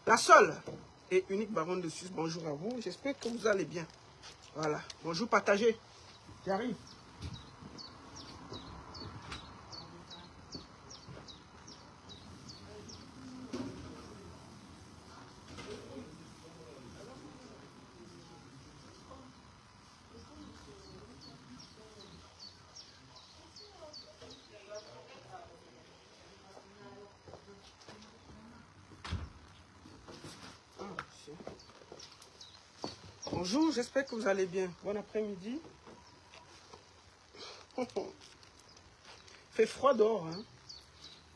La seule et unique baronne de Suisse, bonjour à vous. J'espère que vous allez bien. Voilà. Bonjour, partagez. J'arrive. Bonjour, j'espère que vous allez bien. Bon après-midi. Il fait froid dehors, hein.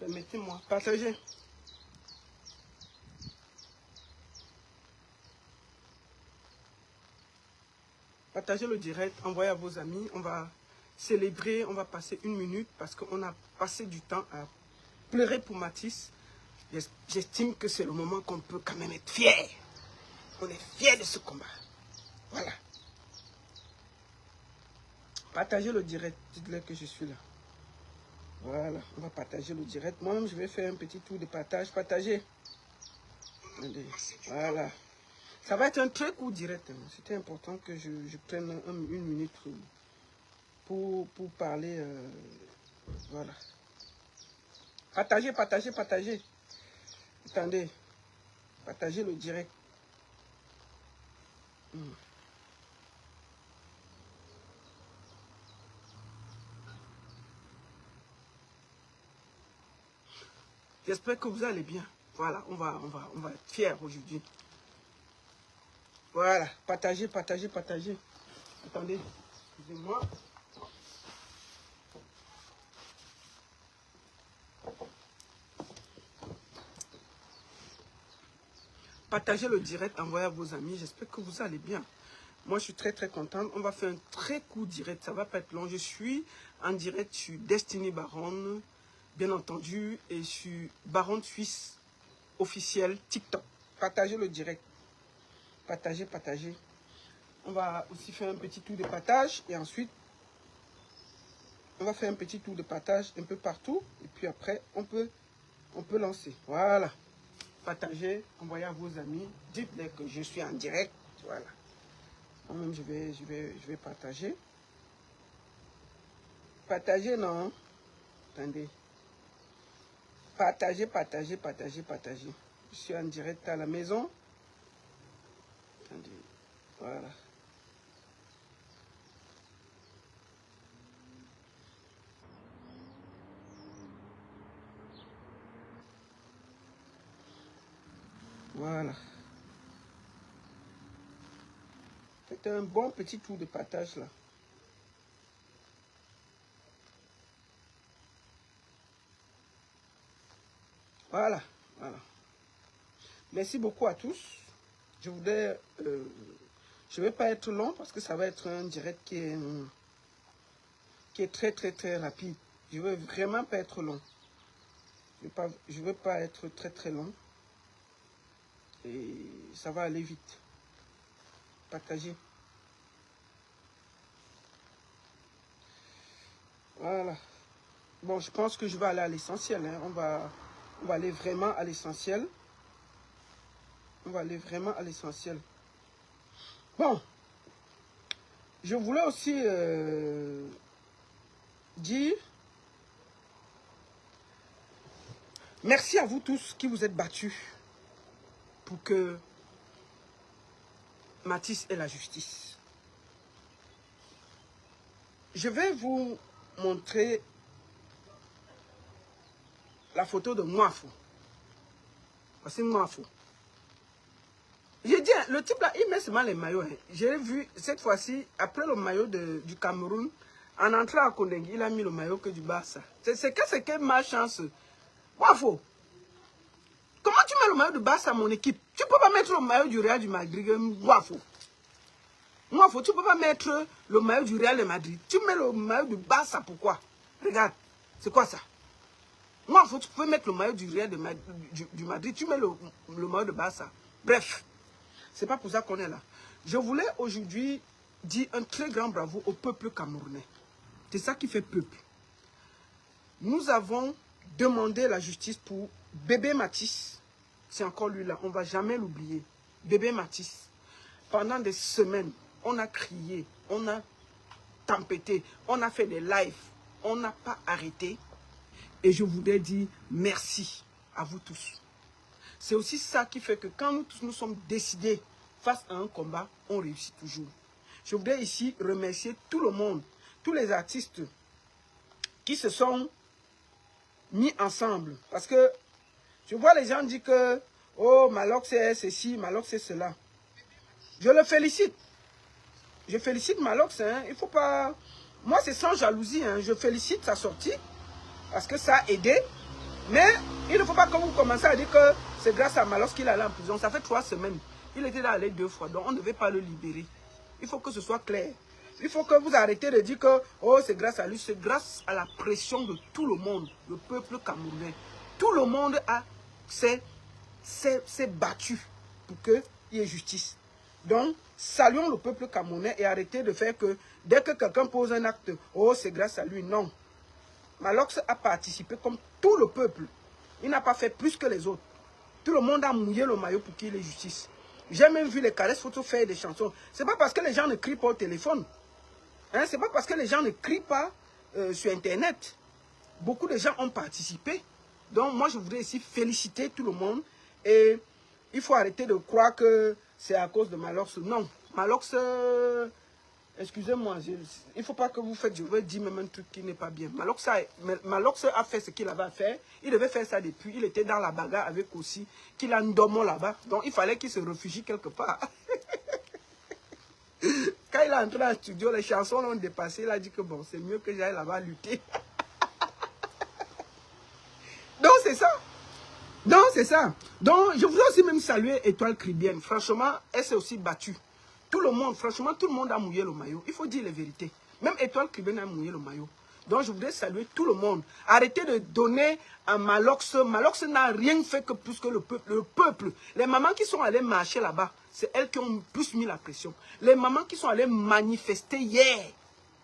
Permettez-moi. Partagez. Partagez le direct, envoyez à vos amis. On va célébrer, on va passer 1 minute parce qu'on a passé du temps à pleurer pour Mathis. J'estime que c'est le moment qu'on peut quand même être fier. On est fier de ce combat. Voilà. Partagez le direct. Dites-leur que je suis là. Voilà. On va partager le direct. Moi-même, je vais faire un petit tour de partage. Partagez. Allez. Voilà. Ça va être un très court direct. C'était important que je prenne 1 minute pour parler. Voilà. Partagez, partagez, partagez. Attendez. Partagez le direct. J'espère que vous allez bien. Voilà, on va être fiers aujourd'hui. Voilà, partagez, partagez, partagez. Attendez, excusez-moi. Partagez le direct, envoyez à vos amis. J'espère que vous allez bien. Moi, je suis très, très contente. On va faire un très court direct. Ça ne va pas être long. Je suis en direct sur Destiny Baronne, bien entendu, et sur Baronne Suisse officiel TikTok. Partagez le direct. Partagez, partagez. On va aussi faire un petit tour de partage. Et ensuite, on va faire un petit tour de partage un peu partout. Et puis après, on peut lancer. Voilà. Partagez, envoyez à vos amis. Dites-leur que je suis en direct. Voilà. Moi-même, je vais partager. Partagez, non? Attendez. Partagez, partagez, partagez, partagez. Je suis en direct à la maison. Attendez. Voilà. Voilà. Faites un bon petit tour de partage là. Voilà. Voilà. Merci beaucoup à tous. Je voudrais... je ne vais pas être long parce que ça va être un direct qui est très, très, très rapide. Je ne veux vraiment pas être long. Je ne veux pas être très, très long. Et ça va aller vite. Partagez. Voilà. Bon, je pense que je vais aller à l'essentiel. Hein. On va aller vraiment à l'essentiel. On va aller vraiment à l'essentiel. Bon. Je voulais aussi dire merci à vous tous qui vous êtes battus pour que Mathis ait la justice. Je vais vous montrer la photo de Mwafo. Voici Mwafo. J'ai dit, le type là, il met seulement les maillots. Hein. J'ai vu cette fois-ci, après le maillot du Cameroun, en entrant à Kondengui, il a mis le maillot que du Barça. C'est que malchance. Mwafo, comment tu mets le maillot du Barça à mon équipe? Tu ne peux pas mettre le maillot du Real du Madrid. Mwafo. Mwafo, tu ne peux pas mettre le maillot du Real de Madrid. Tu mets le maillot du Barça, pourquoi? Regarde, c'est quoi ça? Mwafo, tu peux mettre le maillot du Real du Madrid. Tu mets le maillot de Barça. Bref. C'est pas pour ça qu'on est là. Je voulais aujourd'hui dire un très grand bravo au peuple camerounais. C'est ça qui fait peuple. Nous avons demandé la justice pour bébé Mathis. c'est encore lui là. On ne va jamais l'oublier. Bébé Matisse, pendant des semaines, on a crié, on a tempêté, on a fait des lives, on n'a pas arrêté. Et je voudrais dire merci à vous tous. C'est aussi ça qui fait que quand nous tous nous sommes décidés face à un combat, on réussit toujours. Je voudrais ici remercier tout le monde, tous les artistes qui se sont mis ensemble. Parce que je vois les gens dire que oh, Malox c'est ceci, Malox c'est cela. Je le félicite. Je félicite Malox. Hein. Il faut pas... Moi, c'est sans jalousie. Hein. Je félicite sa sortie parce que ça a aidé. Mais il ne faut pas que vous commencez à dire que c'est grâce à Malox qu'il est allé en prison. Ça fait 3 semaines. Il était allé 2 fois. Donc, on ne devait pas le libérer. Il faut que ce soit clair. Il faut que vous arrêtez de dire que oh, c'est grâce à lui. C'est grâce à la pression de tout le monde, le peuple camerounais. Tout le monde s'est battu pour qu'il y ait justice. Donc, saluons le peuple camerounais et arrêtez de faire que dès que quelqu'un pose un acte, oh, c'est grâce à lui. Non. Malox a participé comme tout le peuple. Il n'a pas fait plus que les autres. Tout le monde a mouillé le maillot pour qu'il y ait justice. J'ai même vu les caresses photos faire des chansons. Ce n'est pas parce que les gens ne crient pas au téléphone. Hein? Ce n'est pas parce que les gens ne crient pas sur Internet. Beaucoup de gens ont participé. Donc, moi, je voudrais ici féliciter tout le monde. Et il faut arrêter de croire que c'est à cause de Malox. Non, Malox, excusez-moi, il ne faut pas que vous faites, je veux dire même un truc qui n'est pas bien. Malox a fait ce qu'il avait à faire. Il devait faire ça depuis. Il était dans la bagarre avec aussi, qu'il a un domo là-bas. Donc, il fallait qu'il se réfugie quelque part. Quand il est entré dans le studio, les chansons l'ont dépassé. Il a dit que bon, c'est mieux que j'aille là-bas lutter. Donc, c'est ça. Donc, c'est ça. Donc, je voudrais aussi même saluer Étoile Cribienne. Franchement, elle s'est aussi battue. Tout le monde, franchement, tout le monde a mouillé le maillot. Il faut dire les vérités. Même Étoile Cribienne a mouillé le maillot. Donc, je voudrais saluer tout le monde. Arrêtez de donner à Malox. Malox n'a rien fait que plus que le peuple. Le peuple. Les mamans qui sont allées marcher là-bas, c'est elles qui ont plus mis la pression. Les mamans qui sont allées manifester hier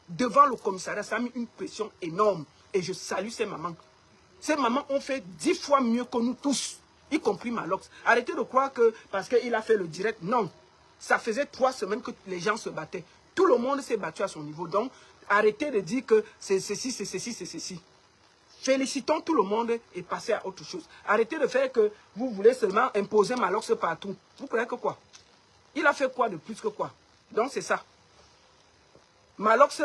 devant le commissariat, ça a mis une pression énorme. Et je salue ces mamans. Ces mamans ont fait 10 fois mieux que nous tous, y compris Malox. Arrêtez de croire que parce qu'il a fait le direct, non. Ça faisait 3 semaines que les gens se battaient. Tout le monde s'est battu à son niveau. Donc, arrêtez de dire que c'est ceci, c'est ceci, c'est ceci. Félicitons tout le monde et passez à autre chose. Arrêtez de faire que vous voulez seulement imposer Malox partout. Vous croyez que quoi? Il a fait quoi de plus que quoi? Donc, c'est ça. Malox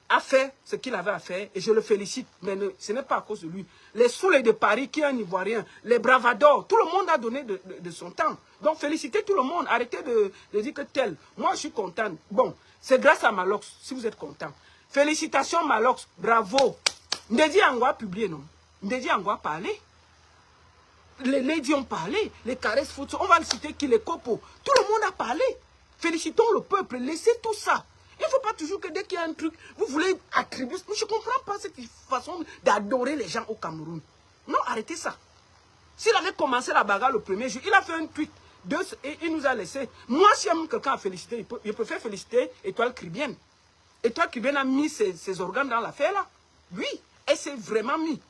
a fait ce qu'il avait à faire et je le félicite, mais ce n'est pas à cause de lui. Les Souley de Paris, qui est un Ivoirien, les Bravadors, tout le monde a donné de son temps. Donc félicitez tout le monde, arrêtez de dire que tel. Moi je suis content. Bon, c'est grâce à Malox, si vous êtes content. Félicitations Malox, bravo. Ndedi Angwa a publié, non? Ndedi Angwa a parlé. Les ladies ont parlé, les caresses photos, on va le citer qui les copos. Tout le monde a parlé. Félicitons le peuple, laissez tout ça. Il ne faut pas toujours que dès qu'il y a un truc, vous voulez attribuer. Je ne comprends pas cette façon d'adorer les gens au Cameroun. Non, arrêtez ça. S'il avait commencé la bagarre le premier jour, il a fait un tweet et il nous a laissé. Moi, si quelqu'un a félicité, je préfère féliciter Étoile Cribienne. Étoile Cribienne a mis ses organes dans l'affaire là. Oui, elle s'est vraiment mis.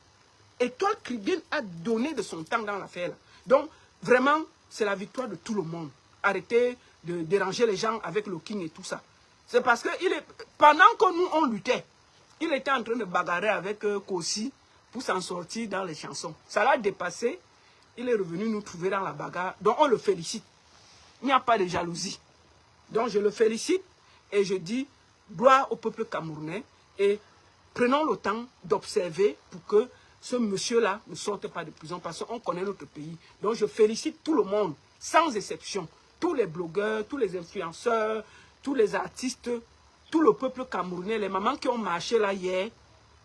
Étoile Cribienne a donné de son temps dans l'affaire là. Donc, vraiment, c'est la victoire de tout le monde. Arrêtez de déranger les gens avec le King et tout ça. C'est parce que pendant que nous, on luttait, il était en train de bagarrer avec Kossi pour s'en sortir dans les chansons. Ça l'a dépassé. Il est revenu nous trouver dans la bagarre. Donc, on le félicite. Il n'y a pas de jalousie. Donc, je le félicite et je dis gloire au peuple camerounais et prenons le temps d'observer pour que ce monsieur-là ne sorte pas de prison parce qu'on connaît notre pays. Donc, je félicite tout le monde, sans exception. Tous les blogueurs, tous les influenceurs, tous les artistes, tout le peuple camerounais, les mamans qui ont marché là hier,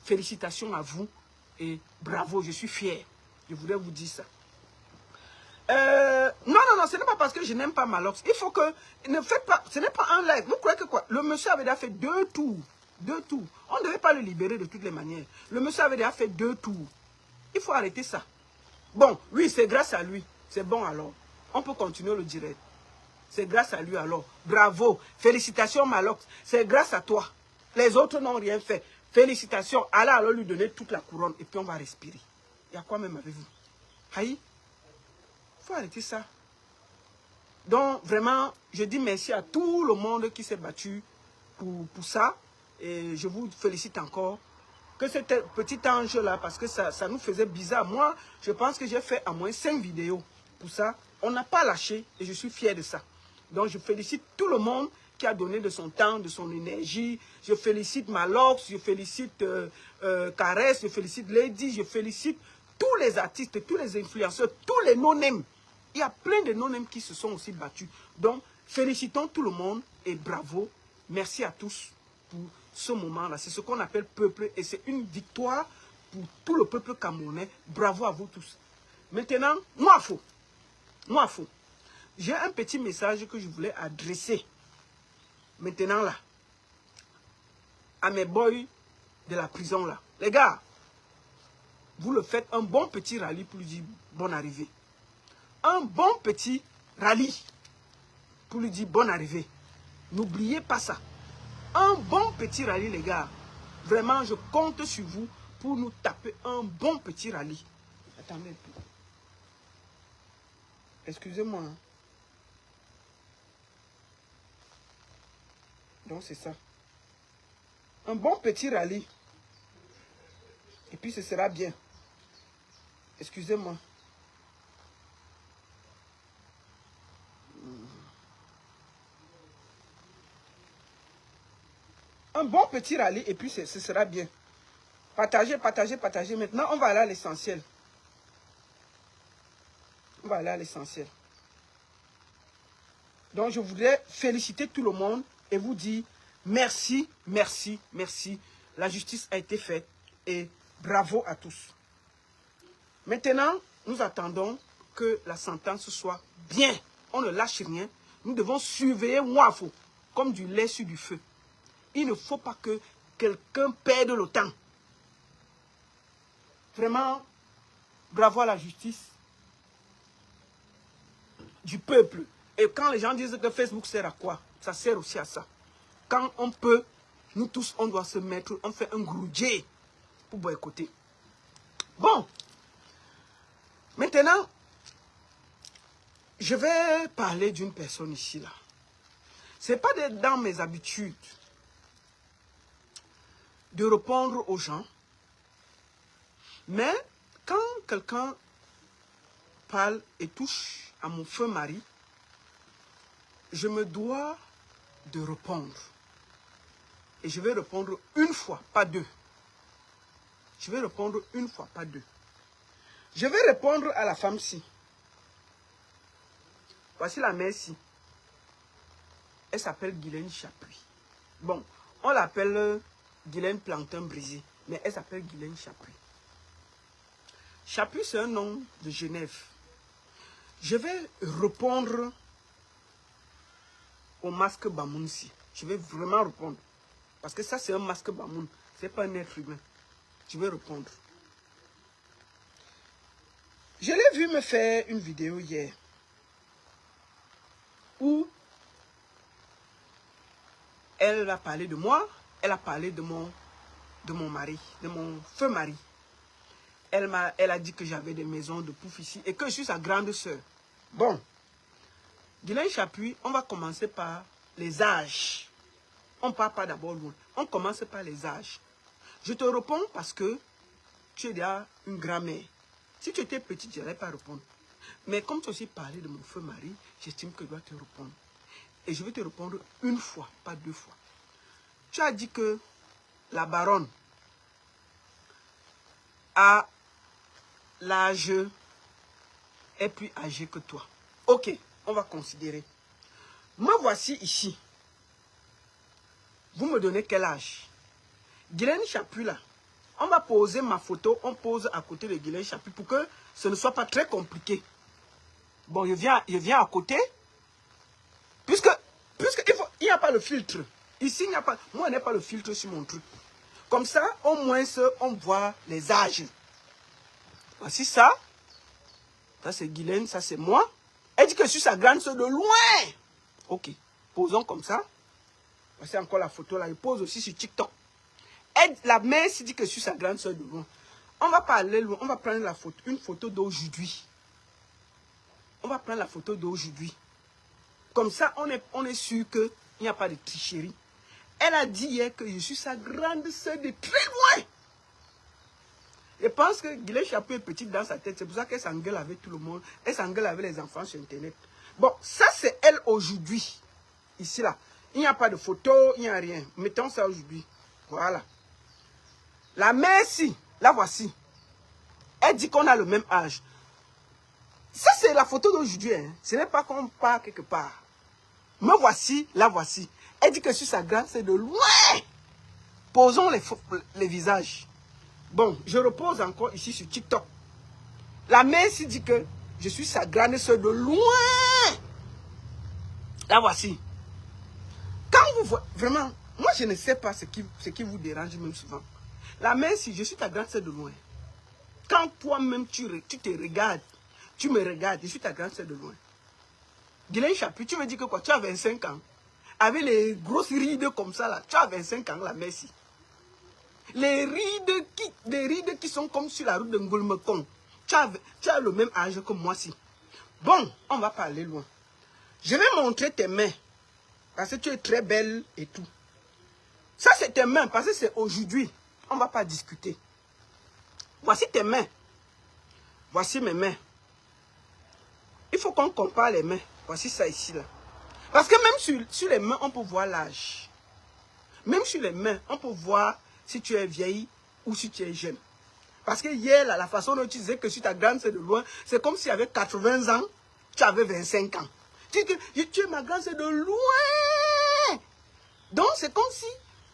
félicitations à vous et bravo, je suis fier. Je voulais vous dire ça. Non, ce n'est pas parce que je n'aime pas Malox. Il faut que, ne faites pas, ce n'est pas un live. Vous croyez que quoi? Le monsieur avait déjà fait 2 tours. 2 tours. On ne devait pas le libérer de toutes les manières. Le monsieur avait déjà fait 2 tours. Il faut arrêter ça. Bon, oui, c'est grâce à lui. C'est bon alors. On peut continuer le direct. C'est grâce à lui alors. Bravo. Félicitations Malox. C'est grâce à toi. Les autres n'ont rien fait. Félicitations. Allez alors lui donner toute la couronne et puis on va respirer. Il y a quoi même avec vous? Aïe. Il faut arrêter ça. Donc, vraiment, je dis merci à tout le monde qui s'est battu pour ça. Et je vous félicite encore. Que ce petit ange-là, parce que ça nous faisait bizarre. Moi, je pense que j'ai fait à moins 5 vidéos pour ça. On n'a pas lâché et je suis fier de ça. Donc, je félicite tout le monde qui a donné de son temps, de son énergie. Je félicite Malox, je félicite Caresse, je félicite Lady, je félicite tous les artistes, tous les influenceurs, tous les no-names. Il y a plein de no-names qui se sont aussi battus. Donc, félicitons tout le monde et bravo. Merci à tous pour ce moment-là. C'est ce qu'on appelle peuple et c'est une victoire pour tout le peuple camerounais. Bravo à vous tous. Maintenant, moi, j'ai un petit message que je voulais adresser. Maintenant, là, à mes boys de la prison, là. Les gars, vous le faites un bon petit rallye pour lui dire bonne arrivée. Un bon petit rallye pour lui dire bonne arrivée. N'oubliez pas ça. Un bon petit rallye, les gars. Vraiment, je compte sur vous pour nous taper un bon petit rallye. Attendez un peu. Excusez-moi. Hein. Donc, c'est ça. Un bon petit rallye. Et puis, ce sera bien. Excusez-moi. Un bon petit rallye et puis ce sera bien. Partagez, partagez, partagez. Maintenant, on va aller à l'essentiel. On va aller à l'essentiel. Donc, je voudrais féliciter tout le monde et vous dire merci, merci, merci. La justice a été faite et bravo à tous. Maintenant, nous attendons que la sentence soit bien. On ne lâche rien. Nous devons surveiller Wafo comme du lait sur du feu. Il ne faut pas que quelqu'un perde le temps. Vraiment, bravo à la justice du peuple. Et quand les gens disent que Facebook sert à quoi? Ça sert aussi à ça. Quand on peut, nous tous, on doit se mettre, on fait un groudier pour boycotter. Bon. Maintenant, je vais parler d'une personne ici, là. Ce n'est pas dans mes habitudes de répondre aux gens. Mais quand quelqu'un parle et touche à mon feu mari, je me dois de répondre. Et je vais répondre une fois, pas deux. Je vais répondre une fois, pas deux. Je vais répondre à la femme-ci. Voici la mère-ci. Elle s'appelle Guylaine Chapuis. Bon, on l'appelle Guylaine Plantain Brisé, mais elle s'appelle Guylaine Chapuis. Chapuis, c'est un nom de Genève. Je vais répondre au masque Bamounsi. Je vais vraiment répondre. Parce que ça, c'est un masque Bamoun. Ce n'est pas un être humain. Je vais répondre. Je l'ai vu me faire une vidéo hier. Où elle a parlé de moi. Elle a parlé de mon mari. De mon feu mari. Elle a dit que j'avais des maisons de pouf ici. Et que je suis sa grande soeur. Bon. Guylaine Chapuis, on va commencer par les âges. On ne part pas d'abord loin. On commence par les âges. Je te réponds parce que tu es déjà une grand-mère. Si tu étais petite, je n'allais pas répondre. Mais comme tu as aussi parlé de mon feu mari, j'estime que je dois te répondre. Et je vais te répondre une fois, pas deux fois. Tu as dit que la baronne a l'âge est plus âgé que toi. Ok, on va considérer. Me voici ici. Vous me donnez quel âge? Guylaine Chapuis là. On va poser ma photo, on pose à côté de Guylaine Chapuis pour que ce ne soit pas très compliqué. Bon, je viens à côté. Puisque il n'y a pas le filtre. Ici, il n'y a pas. Moi, il n'y a pas le filtre sur mon truc. Comme ça, au moins, on voit les âges. Voici ça. Ça, c'est Guylaine, ça, c'est moi. Elle dit que je suis sa grande soeur de loin. Ok. Posons comme ça. Voici encore la photo là. Je pose aussi sur TikTok. La mère s'est dit que je suis sa grande soeur de loin. On va pas aller loin. On va prendre une photo d'aujourd'hui. on va prendre la photo d'aujourd'hui. Comme ça, on est sûr qu'il n'y a pas de tricherie. Elle a dit hier que je suis sa grande soeur de très loin. Je pense que Guylaine Chapuis est petite dans sa tête. C'est pour ça qu'elle s'engueule avec tout le monde. Elle s'engueule avec les enfants sur Internet. Bon, ça c'est elle aujourd'hui. Ici, là. Il n'y a pas de photo, il n'y a rien. Mettons ça aujourd'hui. Voilà. La mère, si. La voici. Elle dit qu'on a le même âge. Ça, c'est la photo d'aujourd'hui. Hein. Ce n'est pas qu'on part quelque part. Me voici, la voici. Elle dit que sur sa grande, c'est de loin. Posons les visages. Bon, je repose encore ici sur TikTok. La mère s'y dit que je suis sa grande soeur de loin. La voici. Quand vous voyez, vraiment, moi je ne sais pas ce qui vous dérange même souvent. La mère, si je suis ta grande soeur de loin. Quand toi-même tu te regardes, tu me regardes, je suis ta grande soeur de loin. Guylaine Chapuis, tu me dis que quoi, tu as 25 ans. Avec les grosses rides comme ça là, tu as 25 ans, la mère si. Les rides qui sont comme sur la route de Ngolmekong. Tu as le même âge que moi si. Bon, on va pas aller loin. Je vais montrer tes mains. Parce que tu es très belle et tout. Ça c'est tes mains, parce que c'est aujourd'hui. On ne va pas discuter. Voici tes mains. Voici mes mains. Il faut qu'on compare les mains. Voici ça ici là. Parce que même sur les mains, on peut voir l'âge. Même sur les mains, on peut voir si tu es vieille ou si tu es jeune. Parce que hier, là, la façon dont tu disais que sur ta grande sœur de loin, c'est comme si avec 80 ans, tu avais 25 ans. Tu dis que tu es ma grande sœur de loin. Donc, c'est comme si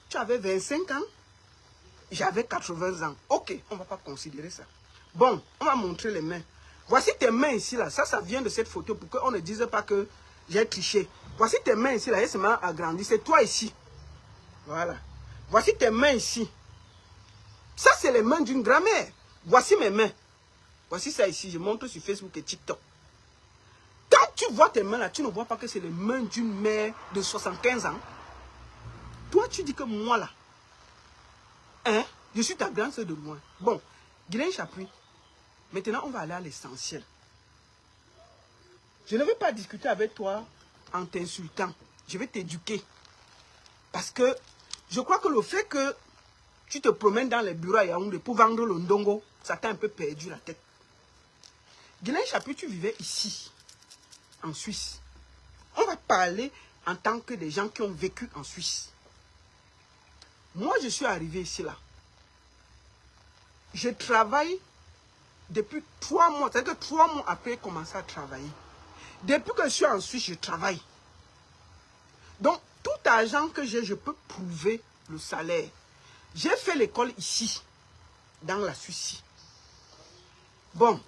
tu avais 25 ans, j'avais 80 ans. Ok, on ne va pas considérer ça. Bon, on va montrer les mains. Voici tes mains ici, là. Ça vient de cette photo pour qu'on ne dise pas que j'ai triché. Voici tes mains ici, là. Elles se m'ont agrandi. C'est toi ici. Voilà. Voici tes mains ici. Ça, c'est les mains d'une grand-mère. Voici mes mains. Voici ça ici. Je montre sur Facebook et TikTok. Quand tu vois tes mains là, tu ne vois pas que c'est les mains d'une mère de 75 ans. Toi, tu dis que moi là, hein, je suis ta grande soeur de loin. Bon, Guylaine Chapuis, maintenant on va aller à l'essentiel. Je ne vais pas discuter avec toi en t'insultant. Je vais t'éduquer. Parce que je crois que le fait que tu te promènes dans les bureaux à Yaoundé pour vendre le ndongo, ça t'a un peu perdu la tête. Guylaine Chapuis, tu vivais ici, en Suisse. On va parler en tant que des gens qui ont vécu en Suisse. Moi, je suis arrivé ici, là. Je travaille depuis 3 mois. C'est-à-dire que 3 mois après, j'ai commencé à travailler. Depuis que je suis en Suisse, je travaille. Donc, tout argent que j'ai, je peux prouver le salaire. J'ai fait l'école ici, dans la Suisse. Bon,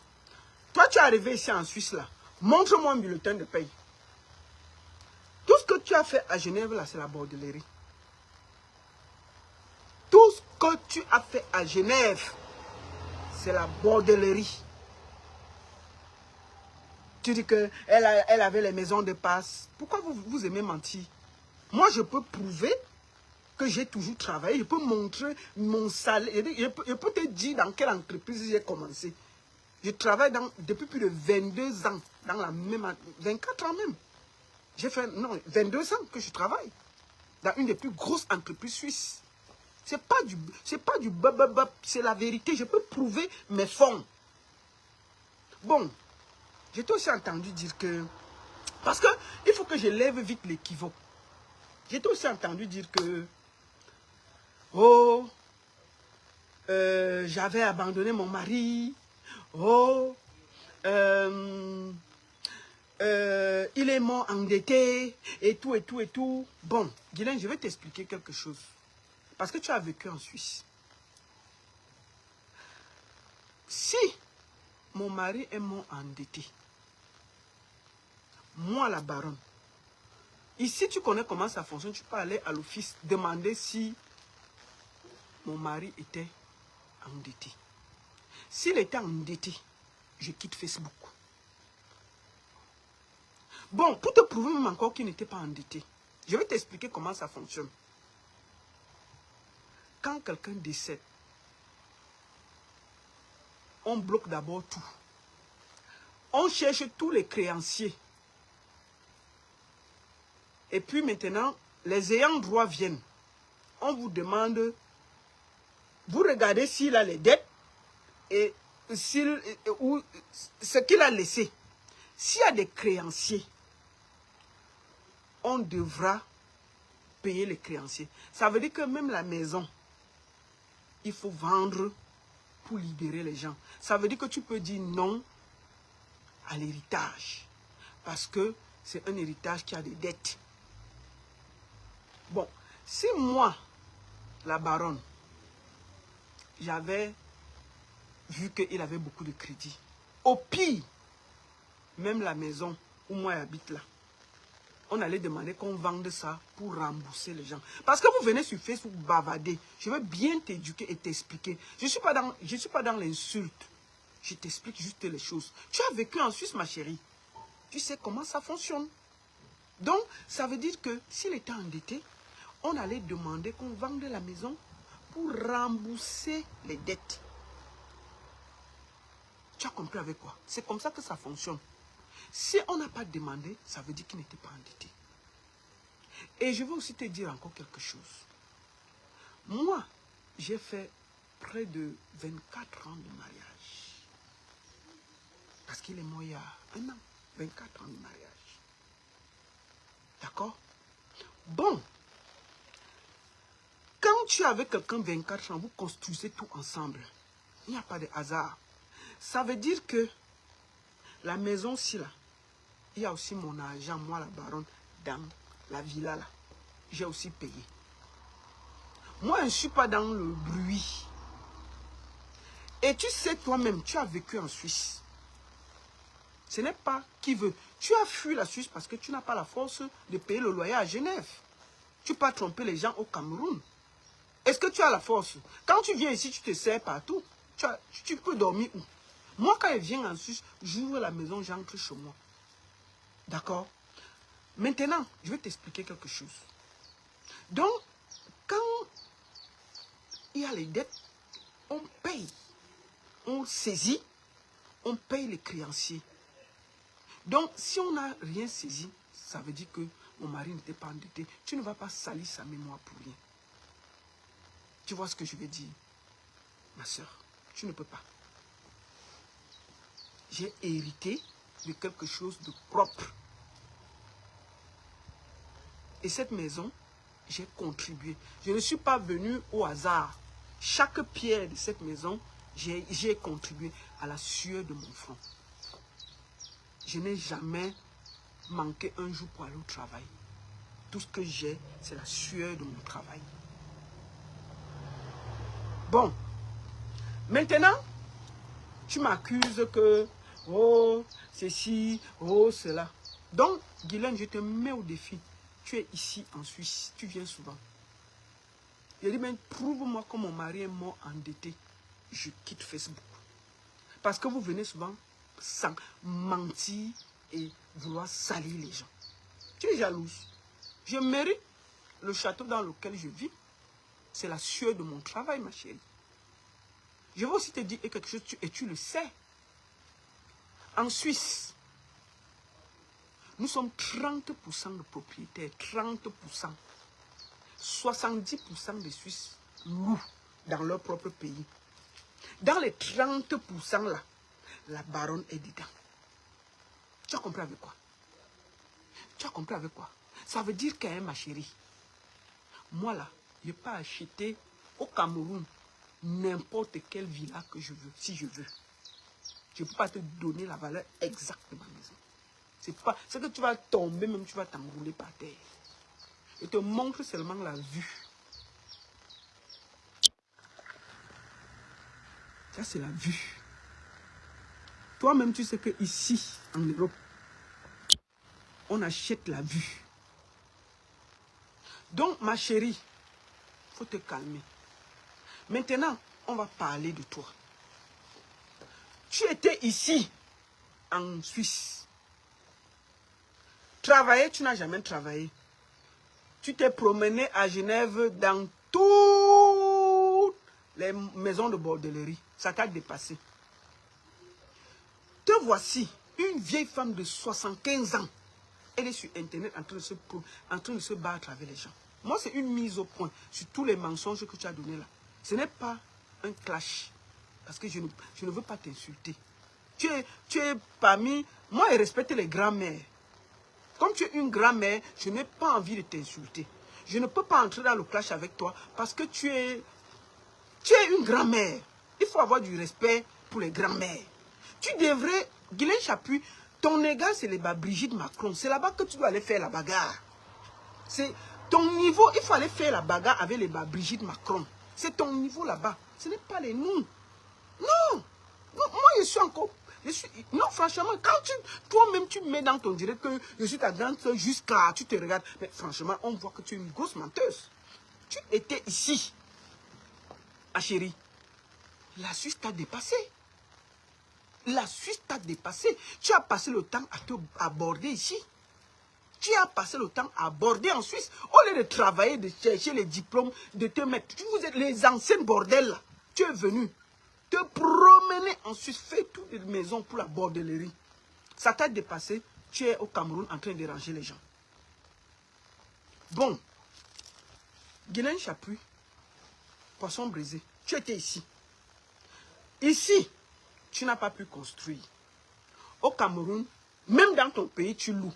toi, tu es arrivé ici en Suisse, là. Montre-moi un bulletin de paye. Tout ce que tu as fait à Genève, là, c'est la bordellerie. Tout ce que tu as fait à Genève, c'est la bordellerie. Tu dis qu'elle avait les maisons de passe. Pourquoi vous aimez mentir? Moi, je peux prouver que j'ai toujours travaillé. Je peux montrer mon salaire. Je peux te dire dans quelle entreprise j'ai commencé. Je travaille depuis plus de 22 ans. Dans la même... 24 ans même. J'ai fait... Non, 22 ans que je travaille. Dans une des plus grosses entreprises suisses. C'est pas du bababab. C'est la vérité. Je peux prouver mes fonds. Bon. J'ai aussi entendu dire que... Parce que il faut que je lève vite l'équivoque. J'ai aussi entendu dire que... Oh, j'avais abandonné mon mari. Oh, il est mort endetté. Et tout, et tout, et tout. Bon, Guylaine, je vais t'expliquer quelque chose. Parce que tu as vécu en Suisse. Si mon mari est mort endetté, moi, la baronne, ici, tu connais comment ça fonctionne. Tu peux aller à l'office demander si mon mari était endetté. S'il était endetté, je quitte Facebook. Bon, pour te prouver même encore qu'il n'était pas endetté, je vais t'expliquer comment ça fonctionne. Quand quelqu'un décède, on bloque d'abord tout. On cherche tous les créanciers. Et puis maintenant, les ayants droit viennent. On vous demande, vous regardez s'il a les dettes et ce qu'il a laissé. S'il y a des créanciers, on devra payer les créanciers. Ça veut dire que même la maison, il faut vendre pour libérer les gens. Ça veut dire que tu peux dire non à l'héritage. Parce que c'est un héritage qui a des dettes. Bon, si moi, la baronne, j'avais vu qu'il avait beaucoup de crédit, au pire, même la maison où moi j'habite là, on allait demander qu'on vende ça pour rembourser les gens. Parce que vous venez sur Facebook bavader. Je veux bien t'éduquer et t'expliquer. Je ne suis pas dans l'insulte. Je t'explique juste les choses. Tu as vécu en Suisse, ma chérie. Tu sais comment ça fonctionne. Donc, ça veut dire que s'il était endetté, on allait demander qu'on vende la maison pour rembourser les dettes. Tu as compris avec quoi? C'est comme ça que ça fonctionne. Si on n'a pas demandé, ça veut dire qu'il n'était pas endetté. Et je veux aussi te dire encore quelque chose. Moi, j'ai fait près de 24 ans de mariage. Parce qu'il est mort il y a un an. 24 ans de mariage. D'accord? Bon. Quand tu es avec quelqu'un 24 ans, vous construisez tout ensemble. Il n'y a pas de hasard. Ça veut dire que la maison-ci, là, il y a aussi mon argent, moi la baronne, dans la villa là. J'ai aussi payé. Moi, je ne suis pas dans le bruit. Et tu sais toi-même, tu as vécu en Suisse. Ce n'est pas qui veut. Tu as fui la Suisse parce que tu n'as pas la force de payer le loyer à Genève. Tu peux pas tromper les gens au Cameroun. Est-ce que tu as la force? Quand tu viens ici, tu te sers partout. Tu peux dormir où? Moi, quand je viens en Suisse, j'ouvre la maison, j'entre chez moi. D'accord? Maintenant, je vais t'expliquer quelque chose. Donc, quand il y a les dettes, on paye. On saisit, on paye les créanciers. Donc, si on n'a rien saisi, ça veut dire que mon mari n'était pas endetté. Tu ne vas pas salir sa mémoire pour rien. Tu vois ce que je veux dire? Ma soeur, tu ne peux pas. J'ai hérité de quelque chose de propre. Et cette maison, j'ai contribué. Je ne suis pas venu au hasard. Chaque pierre de cette maison, j'ai contribué à la sueur de mon front. Je n'ai jamais manqué un jour pour aller au travail. Tout ce que j'ai, c'est la sueur de mon travail. Bon, maintenant, tu m'accuses que, oh, ceci, oh, cela. Donc, Guylaine, je te mets au défi. Tu es ici en Suisse, tu viens souvent. Je dis, mais prouve-moi que mon mari est mort endetté. Je quitte Facebook. Parce que vous venez souvent sans mentir et vouloir salir les gens. Tu es jalouse. Je mérite le château dans lequel je vis. C'est la sueur de mon travail, ma chérie. Je vais aussi te dire quelque chose, et tu le sais. En Suisse, nous sommes 30% de propriétaires, 30%. 70% des Suisses louent dans leur propre pays. Dans les 30% là, la baronne est dedans. Tu as compris avec quoi? Tu as compris avec quoi? Ça veut dire qu'elle, ma chérie, moi là, je peux acheter au Cameroun n'importe quelle villa que je veux, si je veux. Je ne peux pas te donner la valeur exacte de ma maison. C'est que tu vas tomber, même tu vas t'enrouler par terre. Je te montre seulement la vue. Ça, c'est la vue. Toi-même, tu sais que ici, en Europe, on achète la vue. Donc, ma chérie, il faut te calmer. Maintenant, on va parler de toi. Tu étais ici, en Suisse. Travailler, tu n'as jamais travaillé. Tu t'es promené à Genève dans toutes les maisons de bordellerie. Ça t'a dépassé. Te voici, Une vieille femme de 75 ans, elle est sur Internet en train de se battre avec les gens. Moi, c'est une mise au point sur tous les mensonges que tu as donnés là. Ce n'est pas un clash. Parce que je ne veux pas t'insulter. Tu es parmi... Moi, je respecte les grands-mères. Comme tu es une grand-mère, je n'ai pas envie de t'insulter. Je ne peux pas entrer dans le clash avec toi parce que tu es une grand-mère. Il faut avoir du respect pour les grands-mères. Tu devrais... Guylaine Chapuis, ton égal, c'est les Brigitte Macron. C'est là-bas que tu dois aller faire la bagarre. C'est ton niveau, il faut aller faire la bagarre avec les Brigitte Macron. C'est ton niveau là-bas. Ce n'est pas les nous. Non. Moi, je suis encore... non, franchement, quand toi-même, tu mets dans ton direct que je suis ta grande soeur jusqu'à... Tu te regardes. Mais franchement, on voit que tu es une grosse menteuse. Tu étais ici. Ah chérie, la Suisse t'a dépassé. La Suisse t'a dépassé. Tu as passé le temps à te aborder ici. Tu as passé le temps à aborder en Suisse. Au lieu de travailler, de chercher les diplômes, de te mettre... Vous êtes les anciennes bordels là. Tu es venu te promener en Suisse, fais toutes les maisons pour la bordellerie. Ça t'a dépassé. Tu es au Cameroun en train de déranger les gens. Bon. Guylaine Chapuis, poisson brisé. Tu étais ici. Ici, tu n'as pas pu construire. Au Cameroun, même dans ton pays, tu loues.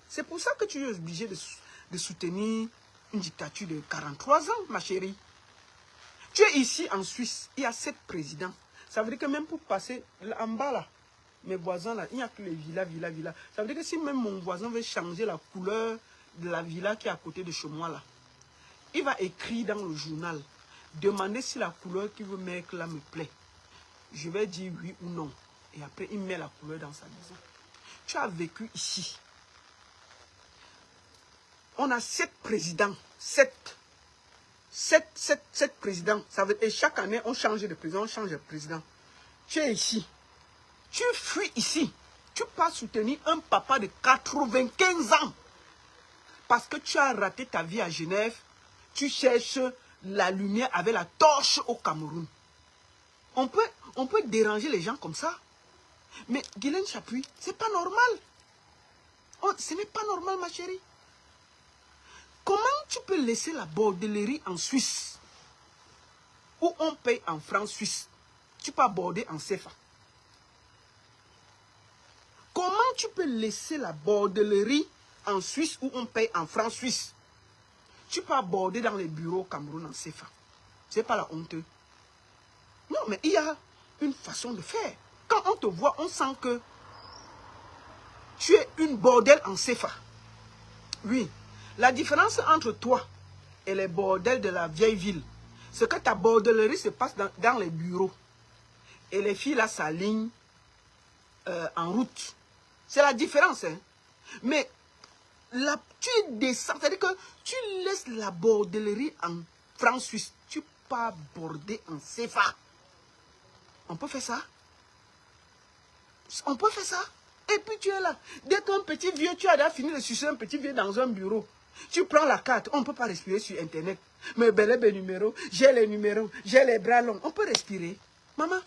C'est pour ça que tu es obligé de soutenir une dictature de 43 ans, ma chérie. Tu es ici en Suisse, il y a 7 présidents. Ça veut dire que même pour passer en bas là, mes voisins là, il n'y a que les villas. Ça veut dire que si même mon voisin veut changer la couleur de la villa qui est à côté de chez moi là, il va écrire dans le journal, demander si la couleur qu'il veut mettre là me plaît. Je vais dire oui ou non. Et après, il met la couleur dans sa maison. Tu as vécu ici. On a 7 présidents. 7 présidents. Ça veut dire, et chaque année, on change de président, on change de président. Tu es ici. Tu fuis ici. Tu pars soutenir un papa de 95 ans. Parce que tu as raté ta vie à Genève. Tu cherches la lumière avec la torche au Cameroun. On peut déranger les gens comme ça. Mais Guylaine Chapuis, c'est pas normal. Oh, ce n'est pas normal, ma chérie. Comment tu peux laisser la bordellerie en Suisse, où on paye en francs suisses, tu peux aborder en CFA? Comment tu peux laisser la bordellerie en Suisse, où on paye en francs suisses, tu peux aborder dans les bureaux au Cameroun en CFA? C'est pas la honte. Non, mais il y a une façon de faire. Quand on te voit, on sent que tu es une bordelle en CFA. Oui. La différence entre toi et les bordels de la vieille ville, c'est que ta bordellerie se passe dans les bureaux. Et les filles là s'alignent en route. C'est la différence. Hein? Mais tu descends, c'est-à-dire que tu laisses la bordellerie en francs suisses. Tu peux border en CFA. On peut faire ça? On peut faire ça? Et puis tu es là. Dès qu'un petit vieux, tu as déjà fini de sucer un petit vieux dans un bureau. Tu prends la carte, on ne peut pas respirer sur Internet. Mais bel numéro, j'ai les numéros, j'ai les bras longs. On peut respirer. Maman,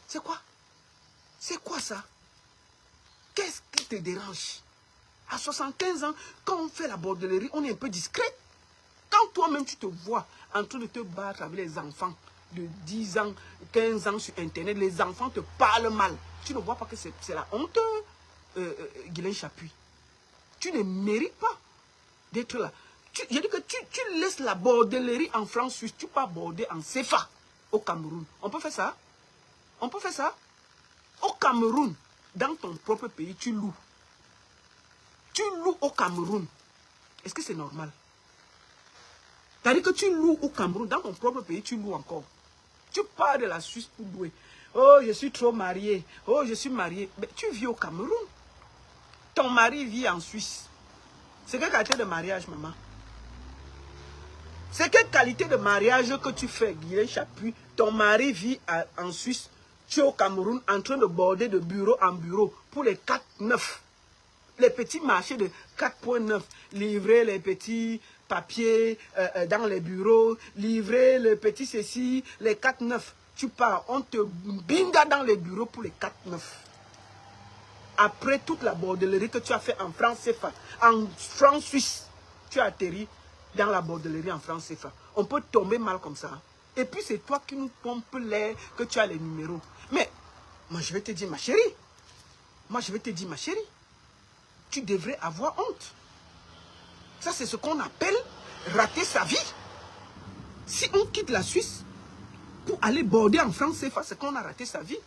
c'est quoi? C'est quoi ça? Qu'est-ce qui te dérange? À 75 ans, quand on fait la bordellerie, on est un peu discret. Quand toi-même tu te vois en train de te battre avec les enfants de 10 ans, 15 ans sur Internet, les enfants te parlent mal. Tu ne vois pas que c'est la honte, Guylaine Chapuis. Tu ne mérites pas d'être là. Je dis que tu laisses la bordellerie en France suisse, tu peux aborder en CFA au Cameroun. On peut faire ça? On peut faire ça? Au Cameroun, dans ton propre pays, tu loues. Tu loues au Cameroun. Est-ce que c'est normal? C'est-à-dire que tu loues au Cameroun, dans ton propre pays, tu loues encore. Tu pars de la Suisse pour louer. Oh, je suis trop marié. Oh, je suis marié. Mais tu vis au Cameroun. Ton mari vit en Suisse. C'est quelle qualité de mariage, maman? C'est quelle qualité de mariage que tu fais, Guylaine Chapuis? Ton mari vit en Suisse. Tu es au Cameroun en train de border de bureau en bureau pour les 4,9. Les petits marchés de 4,9. Livrer les petits papiers dans les bureaux. Livrer le petit ceci, les 4,9. Tu pars, on te binda dans les bureaux pour les 4,9. après toute la bordellerie que tu as fait en France CFA, en France Suisse, tu as atterri dans la bordellerie en France CFA. On peut tomber mal comme ça. Et puis c'est toi qui nous pompe l'air, que tu as les numéros. Mais, moi je vais te dire ma chérie. Moi je vais te dire ma chérie. Tu devrais avoir honte. Ça c'est ce qu'on appelle rater sa vie. Si on quitte la Suisse pour aller border en France CFA, c'est qu'on a raté sa vie.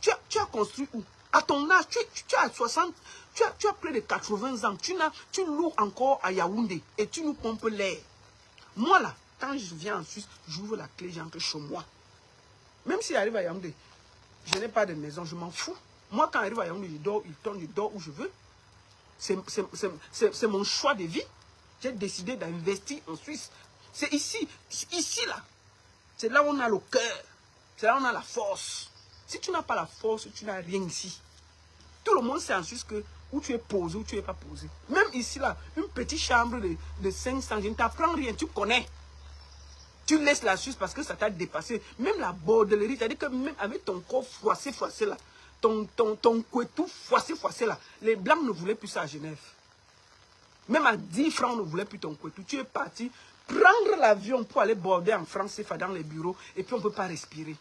Tu as construit où? À ton âge, tu as 60, tu as près de 80 ans, tu loues encore à Yaoundé et tu nous pompes l'air. Moi là, quand je viens en Suisse, j'ouvre la clé, j'entre chez moi. Même si j'arrive à Yaoundé, je n'ai pas de maison, je m'en fous. Moi quand j'arrive à Yaoundé, je dors où je veux. C'est mon choix de vie. J'ai décidé d'investir en Suisse. C'est ici là. C'est là où on a le cœur. C'est là où on a la force. Si tu n'as pas la force, tu n'as rien ici. Tout le monde sait en Suisse que où tu es posé, où tu n'es pas posé. Même ici, là, une petite chambre de 500, je ne t'apprends rien, tu connais. Tu laisses la Suisse parce que ça t'a dépassé. Même la bordellerie, c'est-à-dire que même avec ton corps froissé là, ton couetou froissé là, les Blancs ne voulaient plus ça à Genève. Même à 10 francs, on ne voulait plus ton couetou. Tu es parti prendre l'avion pour aller border en France, dans les bureaux, et puis on ne peut pas respirer.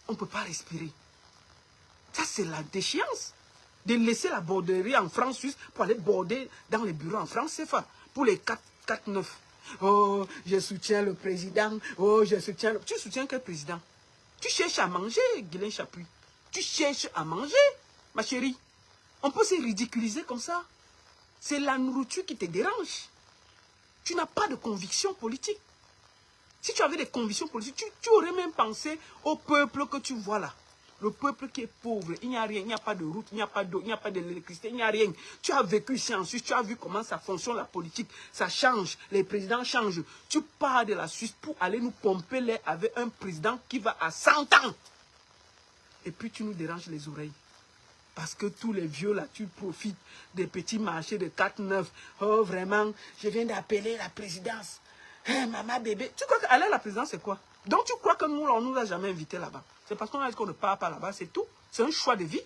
On ne peut pas respirer. Ça, c'est la déchéance. De laisser la borderie en France Suisse pour aller border dans les bureaux en France CFA. Pour les 4-9. Oh, je soutiens le président. Oh, je soutiens le... Tu soutiens quel président? Tu cherches à manger, Guilain Chapuis. Tu cherches à manger, ma chérie. On peut se ridiculiser comme ça. C'est la nourriture qui te dérange. Tu n'as pas de conviction politique. Si tu avais des convictions politiques, tu aurais même pensé au peuple que tu vois là. Le peuple qui est pauvre, il n'y a rien, il n'y a pas de route, il n'y a pas d'eau, il n'y a pas d'électricité, il n'y a rien. Tu as vécu ici en Suisse, tu as vu comment ça fonctionne la politique, ça change, les présidents changent. Tu pars de la Suisse pour aller nous pomper l'air avec un président qui va à 100 ans. Et puis tu nous déranges les oreilles. Parce que tous les vieux là, tu profites des petits marchés de 4-9. Oh vraiment, je viens d'appeler la présidence. Hey, maman, bébé. Tu crois qu'aller à la présidence, c'est quoi? Donc tu crois que nous, on ne nous a jamais invités là-bas? C'est parce qu'on a dit qu'on ne part pas là-bas, c'est tout. C'est un choix de vie.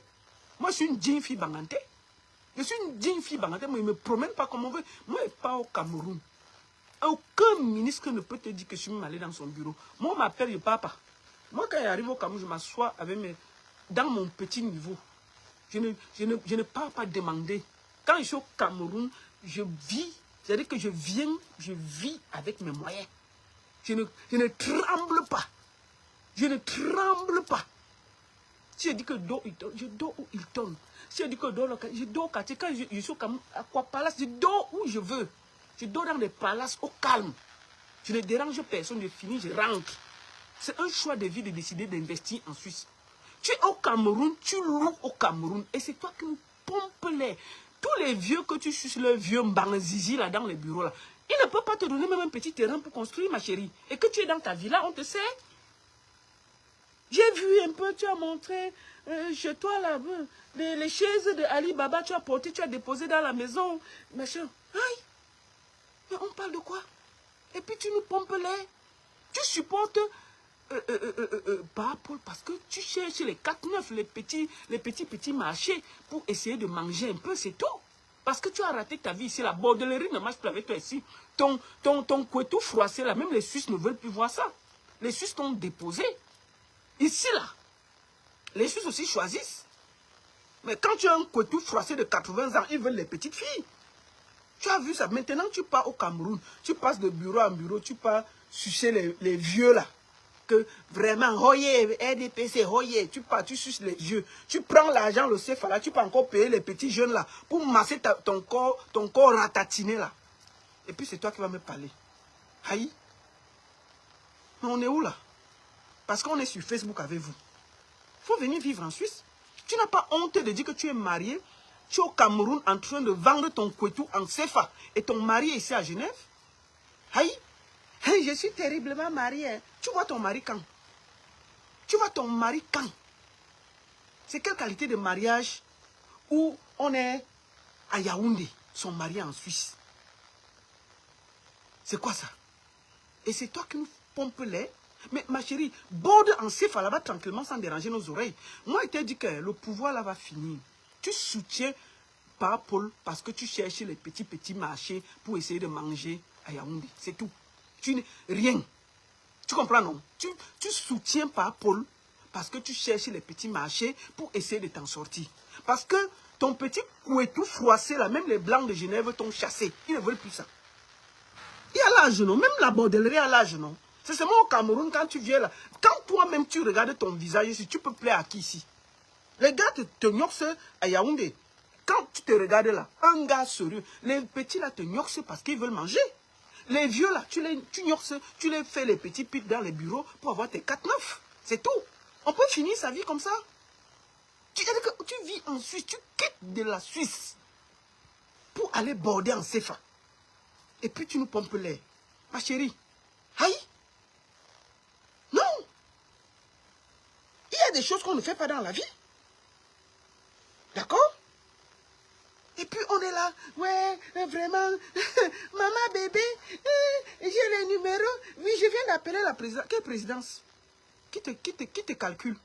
Moi, je suis une digne fille bangantée. Je suis une digne fille bangantée, mais je ne me promène pas comme on veut. Moi, je ne pars au Cameroun. Aucun ministre ne peut te dire que je suis même allé dans son bureau. Moi, on m'appelle, je ne pars pas. Moi, quand j'arrive au Cameroun, je m'assois avec dans mon petit niveau. Je ne pars pas demander. Quand je suis au Cameroun, je vis. C'est-à-dire que je vis avec mes moyens. Je ne tremble pas. Je ne tremble pas. Si je dis que je dors où il tourne. Si je dis que je dors au quartier. Quand je suis au Cameroun, à quoi palace, je dors où je veux. Je dors dans des palaces au calme. Je ne dérange personne, je finis, je rentre. C'est un choix de vie de décider d'investir en Suisse. Tu es au Cameroun, tu loues au Cameroun. Et c'est toi qui nous pompes l'air. Tous les vieux que tu suces, le vieux Mbanzizi là dans les bureaux là, il ne peut pas te donner même un petit terrain pour construire, ma chérie. Et que tu es dans ta villa, on te sait. J'ai vu un peu, tu as montré chez toi là, les chaises de Ali Baba, tu as porté, tu as déposé dans la maison. Machin. Aïe. Mais on parle de quoi? Et puis tu nous pompes l'air. Tu supportes Paul, parce que tu cherches les 4-9, les petits marchés pour essayer de manger un peu, c'est tout. Parce que tu as raté ta vie ici, la bordellerie ne marche plus avec toi ici. Ton couetou froissé là, même les Suisses ne veulent plus voir ça. Les Suisses t'ont déposé. Ici là, les Suisses aussi choisissent. Mais quand tu as un couetou froissé de 80 ans, ils veulent les petites filles. Tu as vu ça. Maintenant, tu pars au Cameroun, tu passes de bureau en bureau, tu pars sucer les vieux là. Que vraiment, hoye, RDPC, hoye, tu pars, tu suces les vieux. Tu prends l'argent, le CFA là, tu peux encore payer les petits jeunes là pour masser ton corps ratatiné là. Et puis c'est toi qui vas me parler. Aïe. Mais on est où là? Parce qu'on est sur Facebook avec vous. Il faut venir vivre en Suisse. Tu n'as pas honte de dire que tu es marié. Tu es au Cameroun en train de vendre ton couetou en CFA. Et ton mari est ici à Genève. Aïe. Hey, je suis terriblement mariée. Tu vois ton mari quand? Tu vois ton mari quand? C'est quelle qualité de mariage où on est à Yaoundé, son mari en Suisse? C'est quoi ça? Et c'est toi qui nous pompes l'air. Mais ma chérie, borde en CFA là-bas tranquillement sans déranger nos oreilles. Moi, je t'ai dit que le pouvoir là va finir. Tu soutiens par Paul parce que tu cherches les petits marchés pour essayer de manger à Yaoundé. C'est tout. Rien. Tu comprends, non? Tu soutiens par Paul parce que tu cherches les petits marchés pour essayer de t'en sortir. Parce que ton petit couetou froissé, là, même les blancs de Genève t'ont chassé. Ils ne veulent plus ça. Il y a l'âge, non? Même la bordellerie a l'âge, non? C'est seulement au Cameroun, quand tu viens là, quand toi-même tu regardes ton visage ici, tu peux plaire à qui ici? Les gars te gnoxent à Yaoundé. Quand tu te regardes là, un gars sérieux, les petits là te gnoxent parce qu'ils veulent manger. Les vieux là, tu gnoxes, tu les fais les petits pics dans les bureaux pour avoir tes 4-9. C'est tout. On peut finir sa vie comme ça. Tu vis en Suisse, tu quittes de la Suisse pour aller border en CFA. Et puis tu nous pompes l'air. Ma chérie, aïe. Non. Il y a des choses qu'on ne fait pas dans la vie. D'accord? Et puis on est là, ouais, vraiment, maman bébé, j'ai les numéros. Oui, je viens d'appeler la présidence. Quelle présidence? Qui te calcule?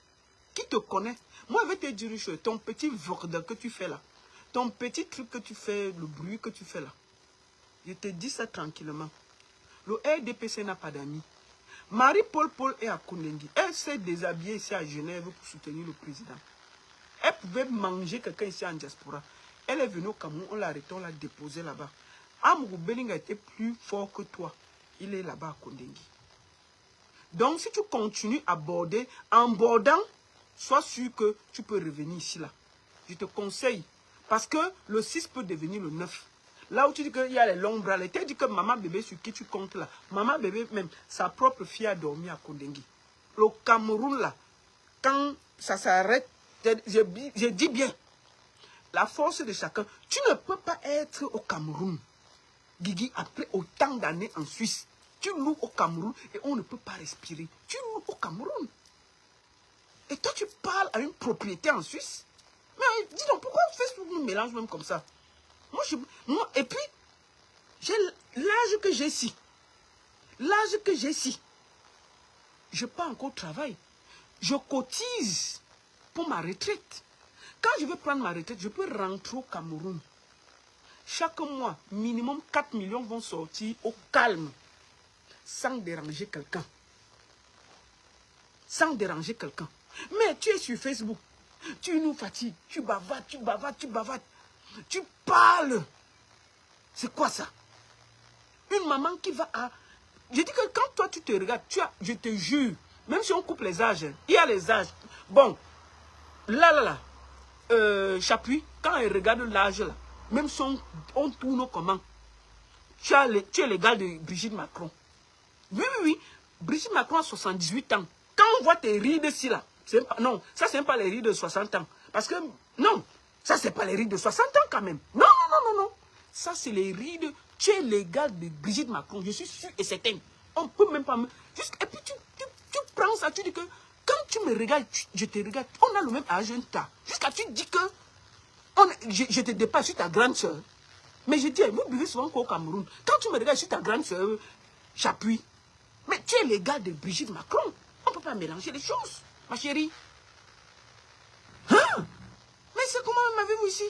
Qui te connaît? Moi, je vais te dire une chose, ton petit vordel que tu fais là, ton petit truc que tu fais, le bruit que tu fais là, je te dis ça tranquillement. Le RDPC n'a pas d'amis. Marie-Paul est à Koulengi. Elle s'est déshabillée ici à Genève pour soutenir le président. Elle pouvait manger quelqu'un ici en diaspora. Elle est venue au Cameroun, on l'a arrêté, on l'a déposé là-bas. Amourou Beling a été plus fort que toi. Il est là-bas à Koulengi. Donc, si tu continues à border, en bordant, sois sûr que tu peux revenir ici, là. Je te conseille. Parce que le 6 peut devenir le 9. Là où tu dis qu'il y a les longs bras, tu dit que maman bébé sur qui tu comptes là. Maman bébé, même, sa propre fille a dormi à Koulengi. Le Cameroun, là, quand ça s'arrête, je dis bien, la force de chacun. Tu ne peux pas être au Cameroun, Guigui, après autant d'années en Suisse. Tu loues au Cameroun et on ne peut pas respirer. Tu loues au Cameroun. Et toi, tu parles à une propriété en Suisse. Mais dis donc, pourquoi Facebook nous mélange même comme ça? Et puis, j'ai l'âge que j'ai ici. L'âge que j'ai ici. Je n'ai pas encore travail. Je cotise pour ma retraite. Quand je vais prendre ma retraite, je peux rentrer au Cameroun. Chaque mois, minimum 4 millions vont sortir au calme. Sans déranger quelqu'un. Sans déranger quelqu'un. Mais tu es sur Facebook. Tu nous fatigues. Tu bavates, tu bavates, tu bavates. Tu parles. C'est quoi ça? Une maman qui va à... Je dis que quand toi tu te regardes, je te jure, même si on coupe les âges, il y a les âges. Bon, là. Chapuis, quand elle regarde l'âge là, même si on tourne comment, tu es l'égal de Brigitte Macron. Oui. Brigitte Macron a 78 ans. Quand on voit tes rides ici là, non, ça c'est pas les rides de 60 ans. Parce que, non, ça c'est pas les rides de 60 ans quand même. Non. Ça c'est les rides, tu es l'égal de Brigitte Macron. Je suis sûr et certain. On peut même pas... Et puis tu prends ça, tu dis que, quand tu me regardes, je te regarde, on a le même âge, un tas. Jusqu'à tu dis que, je te dépasse, je suis ta grande soeur. Mais je dis, vous buvez souvent au Cameroun. Quand tu me regardes, je suis ta grande soeur, j'appuie. Mais tu es l'égal de Brigitte Macron. On ne peut pas mélanger les choses, ma chérie. Hein? Mais c'est comment m'avez-vous ici?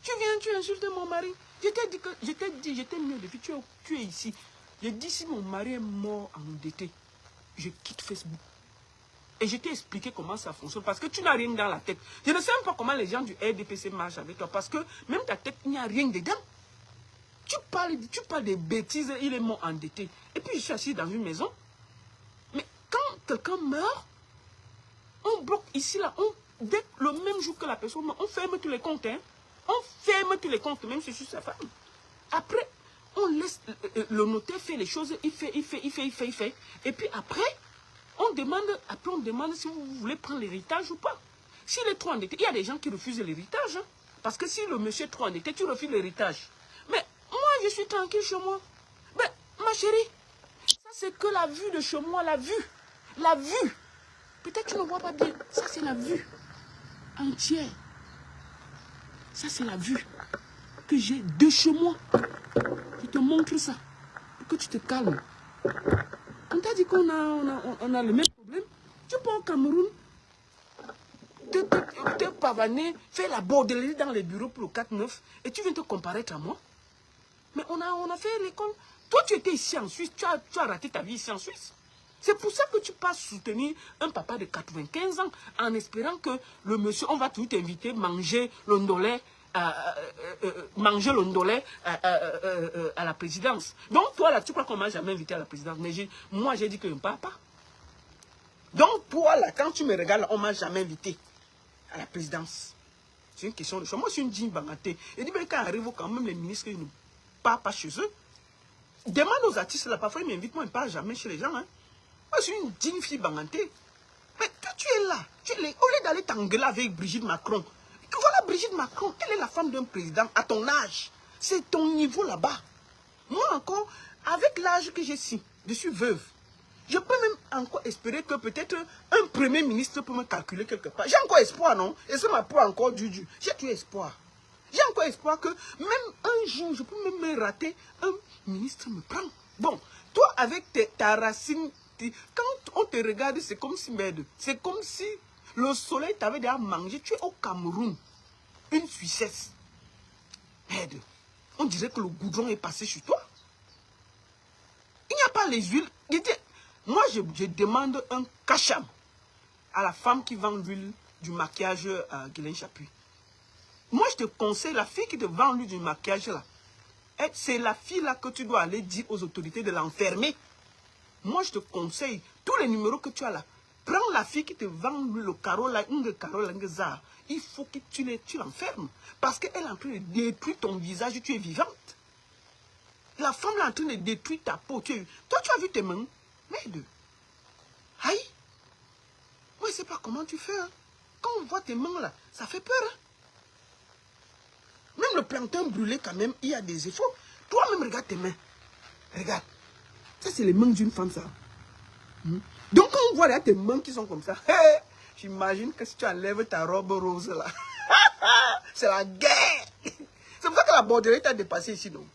Tu viens, tu insultes mon mari. Je t'ai dit, je t'ai mis au défi, tu es ici. J'ai dit, si mon mari est mort endetté, je quitte Facebook. Et je t'ai expliqué comment ça fonctionne. Parce que tu n'as rien dans la tête. Je ne sais même pas comment les gens du RDPC marchent avec toi. Parce que même ta tête, il n'y a rien dedans. Tu parles des bêtises, il est mort endetté. Et puis je suis assis dans une maison. Mais quand quelqu'un meurt, on bloque ici, là. Dès le même jour que la personne meurt, on ferme tous les comptes. Hein. On ferme tous les comptes, même si je suis sa femme. Après, on laisse le notaire faire les choses. Il fait. Et puis après... On demande si vous voulez prendre l'héritage ou pas. S'il est trop endetté, il y a des gens qui refusent l'héritage. Hein, parce que si le monsieur est trop endetté, tu refuses l'héritage. Mais moi, je suis tranquille chez moi. Mais ma chérie, ça c'est que la vue de chez moi, la vue. La vue. Peut-être tu ne vois pas bien. Ça c'est la vue entière. Ça c'est la vue que j'ai de chez moi. Je te montre ça. Pour que tu te calmes. On t'a dit qu'on a le même problème. Tu pars au Cameroun, te pavaner, faire la bordellerie dans les bureaux pour le 4-9 et tu viens te comparer à moi. Mais on a fait l'école. Toi, tu étais ici en Suisse, tu as raté ta vie ici en Suisse. C'est pour ça que tu passes soutenir un papa de 95 ans en espérant que le monsieur, on va tout inviter manger le ndolé, à la présidence. Donc toi là, tu crois qu'on m'a jamais invité à la présidence. Mais moi j'ai dit que je ne pars pas. Donc toi là, quand tu me regardes, on ne m'a jamais invité à la présidence. C'est une question de choix. Moi je suis une digne bangaté. Et dis bien quand arrive quand même les ministres, ils ne partent pas chez eux. Demande aux artistes là, parfois ils m'invitent, moi je ne pars jamais chez les gens. Hein. Moi je suis une digne fille bangaté. Mais toi tu es là, au lieu d'aller t'engueuler avec Brigitte Macron. Voilà Brigitte Macron, elle est la femme d'un président à ton âge. C'est ton niveau là-bas. Moi encore, avec l'âge que j'ai ici, je suis veuve. Je peux même encore espérer que peut-être un premier ministre peut me calculer quelque part. J'ai encore espoir, non? Et ça m'a pas encore du. J'ai tout espoir. J'ai encore espoir que même un jour, je peux même me rater, un ministre me prend. Bon, toi avec ta racine, quand on te regarde, c'est comme si, merde, c'est comme si le soleil t'avait déjà mangé. Tu es au Cameroun, une Suissesse. Merde, on dirait que le goudron est passé sur toi. Il n'y a pas les huiles. Moi, je demande un cacham à la femme qui vend l'huile du maquillage à Guilain Chapuis. Moi, je te conseille, la fille qui te vend l'huile du maquillage là, c'est la fille là que tu dois aller dire aux autorités de l'enfermer. Moi, je te conseille, tous les numéros que tu as là, prends la fille qui te vend le carreau là, il faut que tu l'enfermes. Parce qu'elle est en train de détruire ton visage, tu es vivante. La femme est en train de détruire ta peau. Toi, tu as vu tes mains? Merde. Aïe. Moi, je ne sais pas comment tu fais. Hein. Quand on voit tes mains là, ça fait peur. Hein. Même le plancton brûlé, quand même, il y a des efforts. Toi-même, regarde tes mains. Regarde. Ça, c'est les mains d'une femme, ça. Donc, quand on voit là, tes mains qui sont comme ça, j'imagine que si tu enlèves ta robe rose là, c'est la guerre. C'est pour ça que la bordellerie t'a dépassé ici, non?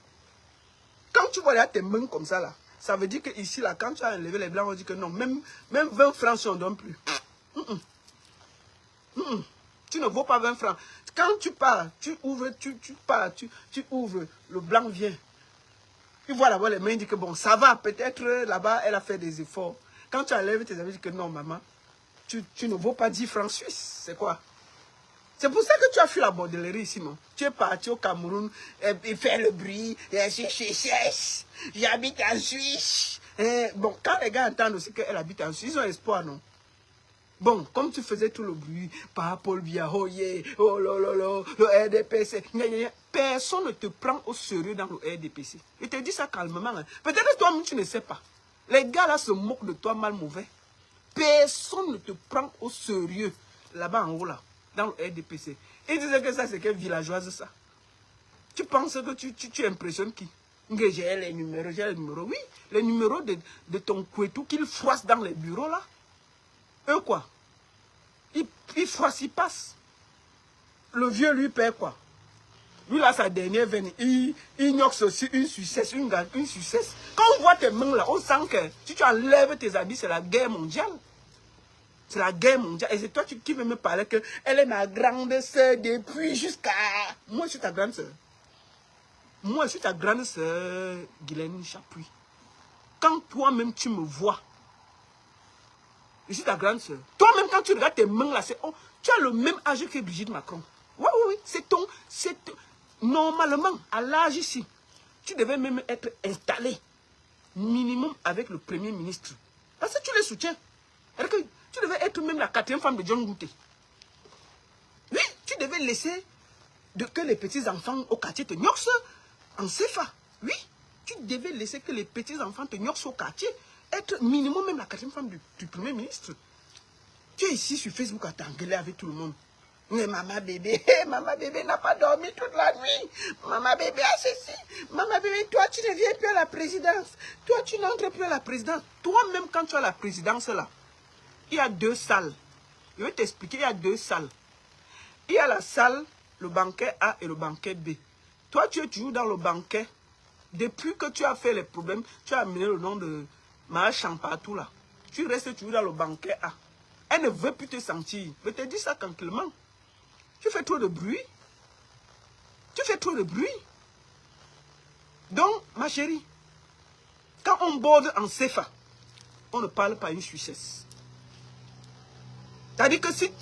Quand tu vois là, tes mains comme ça là, ça veut dire que ici là, quand tu as enlevé les blancs, on dit que non, même 20 francs, si on ne donne plus. Tu ne vaux pas 20 francs. Quand tu pars, tu ouvres, tu ouvres, le blanc vient. Tu vois là-bas les mains, il dit que bon, ça va, peut-être là-bas, elle a fait des efforts. Quand tu enlèves tes amis, tu dis que non, maman, tu ne vaux pas 10 francs suisses. C'est quoi? C'est pour ça que tu as fait la bordellerie ici, non? Tu es parti au Cameroun et faire le bruit. J'habite en Suisse. Bon, quand les gars entendent aussi qu'elle habite en Suisse, ils ont espoir, non? Bon, comme tu faisais tout le bruit, par Paul Biya, oh yeah, oh lolo, le RDPC, personne ne te prend au sérieux dans le RDPC. Je te dis ça calmement. Hein. Peut-être toi-même, tu ne sais pas. Les gars là se moquent de toi mal mauvais. Personne ne te prend au sérieux là-bas en haut là. Dans le RDPC. Ils disaient que ça, c'est quelle villageoise, ça. Tu penses que tu impressionnes qui? Que j'ai les numéros, Oui, les numéros de ton couetou qu'ils froissent dans les bureaux, là. Eux, quoi? Ils froissent, ils passent. Le vieux, lui, paie quoi? Lui, là, sa dernière veine, il inoxe aussi une Suissesse, une Suissesse. Quand on voit tes mains, là, on sent que si tu enlèves tes habits, c'est la guerre mondiale. C'est la guerre mondiale. Et c'est toi qui veux me parler qu'elle est ma grande soeur depuis jusqu'à... Moi, je suis ta grande soeur. Moi, je suis ta grande soeur, Guilaine Chapuis. Quand toi-même, tu me vois, je suis ta grande soeur. Toi-même, quand tu regardes tes mains là, tu as le même âge que Brigitte Macron. Oui, oui, oui. Normalement, à l'âge ici, tu devais même être installé minimum avec le Premier ministre. Parce que tu les soutiens. Tu devais être même la 4e femme de John Gouté. Oui, tu devais laisser que les petits-enfants au quartier te gnoxent en CFA. Oui, tu devais laisser que les petits-enfants te gnoxent au quartier. Être minimum même la 4e femme du Premier ministre. Tu es ici sur Facebook à t'engueuler avec tout le monde. Mais maman bébé n'a pas dormi toute la nuit. Maman bébé a ceci. Maman bébé, toi tu ne viens plus à la présidence. Toi tu n'entres plus à la présidence. Toi-même quand tu as la présidence là, il y a 2 salles. Je vais t'expliquer, il y a 2 salles. Il y a la salle, le banquet A et le banquet B. Toi, tu es toujours dans le banquet. Depuis que tu as fait les problèmes, tu as amené le nom de marchant partout là. Tu restes toujours dans le banquet A. Elle ne veut plus te sentir. Je te dis ça tranquillement. Tu fais trop de bruit. Tu fais trop de bruit. Donc, ma chérie, quand on borde en CFA, on ne parle pas une Suissesse. C'est-à-dire que si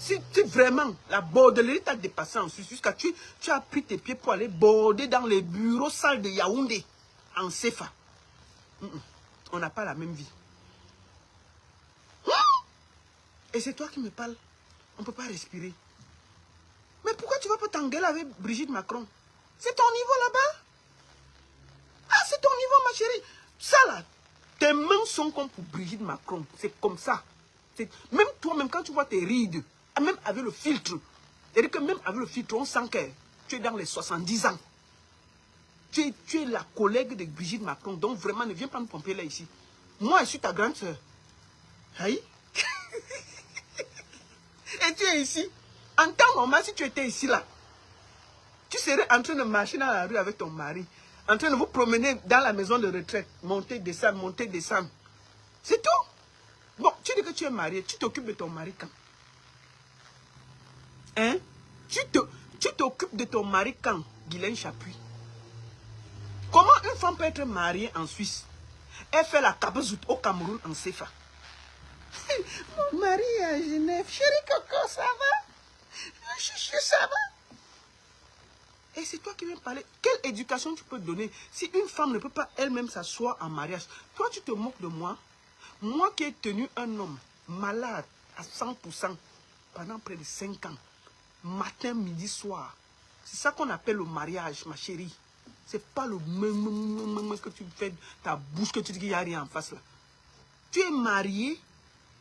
vraiment la bordellerie t'a dépassé en Suisse, jusqu'à tu as pris tes pieds pour aller border dans les bureaux sales de Yaoundé en CFA, on n'a pas la même vie. Et c'est toi qui me parles. On ne peut pas respirer. Mais pourquoi tu ne vas pas t'engueuler avec Brigitte Macron? C'est ton niveau là-bas. Ah, c'est ton niveau, ma chérie. Ça là, tes mains sont comme pour Brigitte Macron. C'est comme ça. Même toi-même, quand tu vois tes rides, même avec le filtre, c'est-à-dire que même avec le filtre, on sent que tu es dans les 70 ans. Tu es la collègue de Brigitte Macron. Donc vraiment, ne viens pas me pomper là ici. Moi, je suis ta grande soeur. Aïe. Et tu es ici. En temps normal, si tu étais ici là, tu serais en train de marcher dans la rue avec ton mari, en train de vous promener dans la maison de retraite, monter, descendre, monter, descendre. C'est tout. Bon, tu dis que tu es marié, tu t'occupes de ton mari quand? Hein? Tu t'occupes de ton mari quand, Guylaine Chapuis? Comment une femme peut être mariée en Suisse? Elle fait la cabezoute au Cameroun en CFA. Mon mari est à Genève. Chérie Coco, ça va? Chuchu, ça va? Et c'est toi qui viens parler. Quelle éducation tu peux donner si une femme ne peut pas elle-même s'asseoir en mariage? Toi, tu te moques de moi? Moi qui ai tenu un homme malade à 100% pendant près de 5 ans, matin, midi, soir. C'est ça qu'on appelle le mariage, ma chérie. C'est pas le même que tu fais ta bouche, que tu dis qu'il n'y a rien en face là. Tu es marié,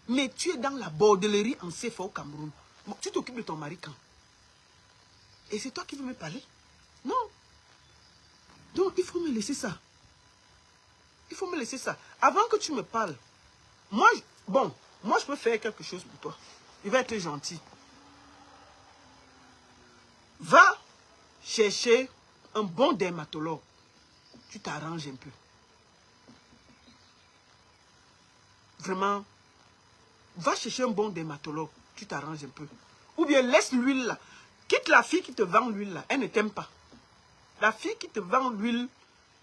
mais tu es dans la bordellerie en CFA au Cameroun. Bon, tu t'occupes de ton mari quand? Et c'est toi qui veux me parler? Non. Donc, il faut me laisser ça. Il faut me laisser ça. Avant que tu me parles, moi, moi, je peux faire quelque chose pour toi. Il va être gentil. Va chercher un bon dermatologue. Tu t'arranges un peu. Vraiment, va chercher un bon dermatologue. Tu t'arranges un peu. Ou bien laisse l'huile là. Quitte la fille qui te vend l'huile là. Elle ne t'aime pas. La fille qui te vend l'huile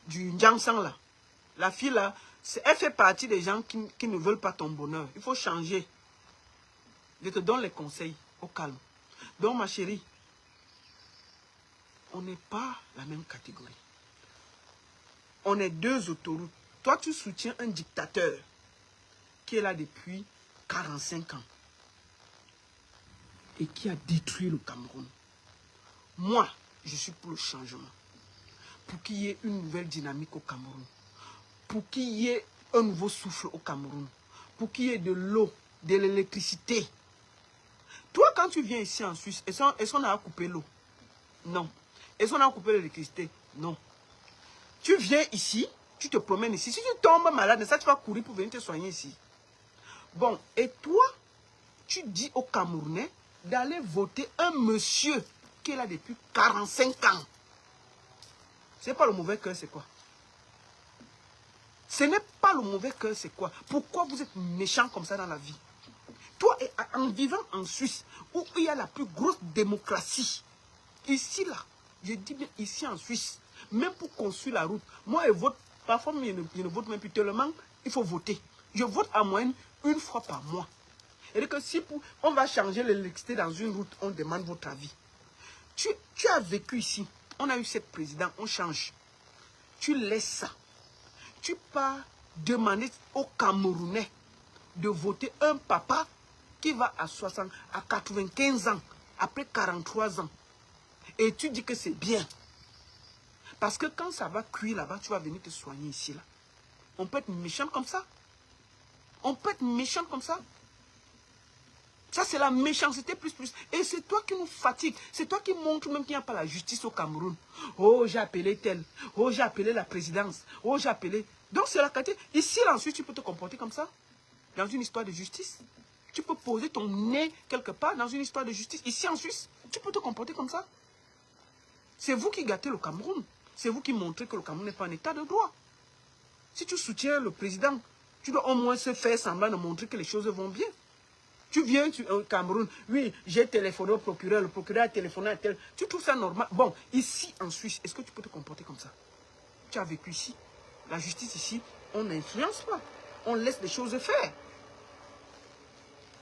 du Njangsang là. La fille là, elle fait partie des gens qui ne veulent pas ton bonheur. Il faut changer. Je te donne les conseils au calme. Donc ma chérie, on n'est pas la même catégorie. On est deux autoroutes. Toi, tu soutiens un dictateur qui est là depuis 45 ans et qui a détruit le Cameroun. Moi, je suis pour le changement. Pour qu'il y ait une nouvelle dynamique au Cameroun. Pour qu'il y ait un nouveau souffle au Cameroun. Pour qu'il y ait de l'eau, de l'électricité. Toi, quand tu viens ici en Suisse, est-ce qu'on a coupé l'eau? Non. Est-ce qu'on a coupé l'électricité? Non. Tu viens ici, tu te promènes ici. Si tu tombes malade, ça, tu vas courir pour venir te soigner ici. Bon, et toi, tu dis aux Camerounais d'aller voter un monsieur qui est là depuis 45 ans. C'est pas le mauvais cœur, c'est quoi? Ce n'est pas le mauvais cœur, c'est quoi? Pourquoi vous êtes méchant comme ça dans la vie? Toi, en vivant en Suisse, où il y a la plus grosse démocratie, ici, là, je dis bien ici en Suisse, même pour construire la route, moi, je vote, parfois, je ne vote même plus tellement, il faut voter. Je vote en moyenne une fois par mois. Et que si on va changer l'électricité dans une route, on demande votre avis. Tu as vécu ici, on a eu cette présidente, on change. Tu laisses ça. Tu pars demander aux Camerounais de voter un papa qui va à 60, à 95 ans, après 43 ans. Et tu dis que c'est bien. Parce que quand ça va cuire là-bas, tu vas venir te soigner ici. Là. On peut être méchant comme ça. On peut être méchant comme ça. Ça, c'est la méchanceté plus. Et c'est toi qui nous fatigue. C'est toi qui montre même qu'il n'y a pas la justice au Cameroun. Oh, j'ai appelé tel. Oh, j'ai appelé la présidence. Oh, j'ai appelé... Donc, c'est la qualité. Ici, là, ensuite, tu peux te comporter comme ça. Dans une histoire de justice. Tu peux poser ton nez quelque part dans une histoire de justice. Ici, en Suisse, tu peux te comporter comme ça. C'est vous qui gâtez le Cameroun. C'est vous qui montrez que le Cameroun n'est pas un état de droit. Si tu soutiens le président Tu dois au moins se faire semblant de montrer que les choses vont bien. Tu viens au Cameroun, oui, j'ai téléphoné au procureur, le procureur a téléphoné à tel. Tu trouves ça normal? Bon, ici en Suisse, est-ce que tu peux te comporter comme ça? Tu as vécu ici. La justice ici, on n'influence pas. On laisse les choses faire.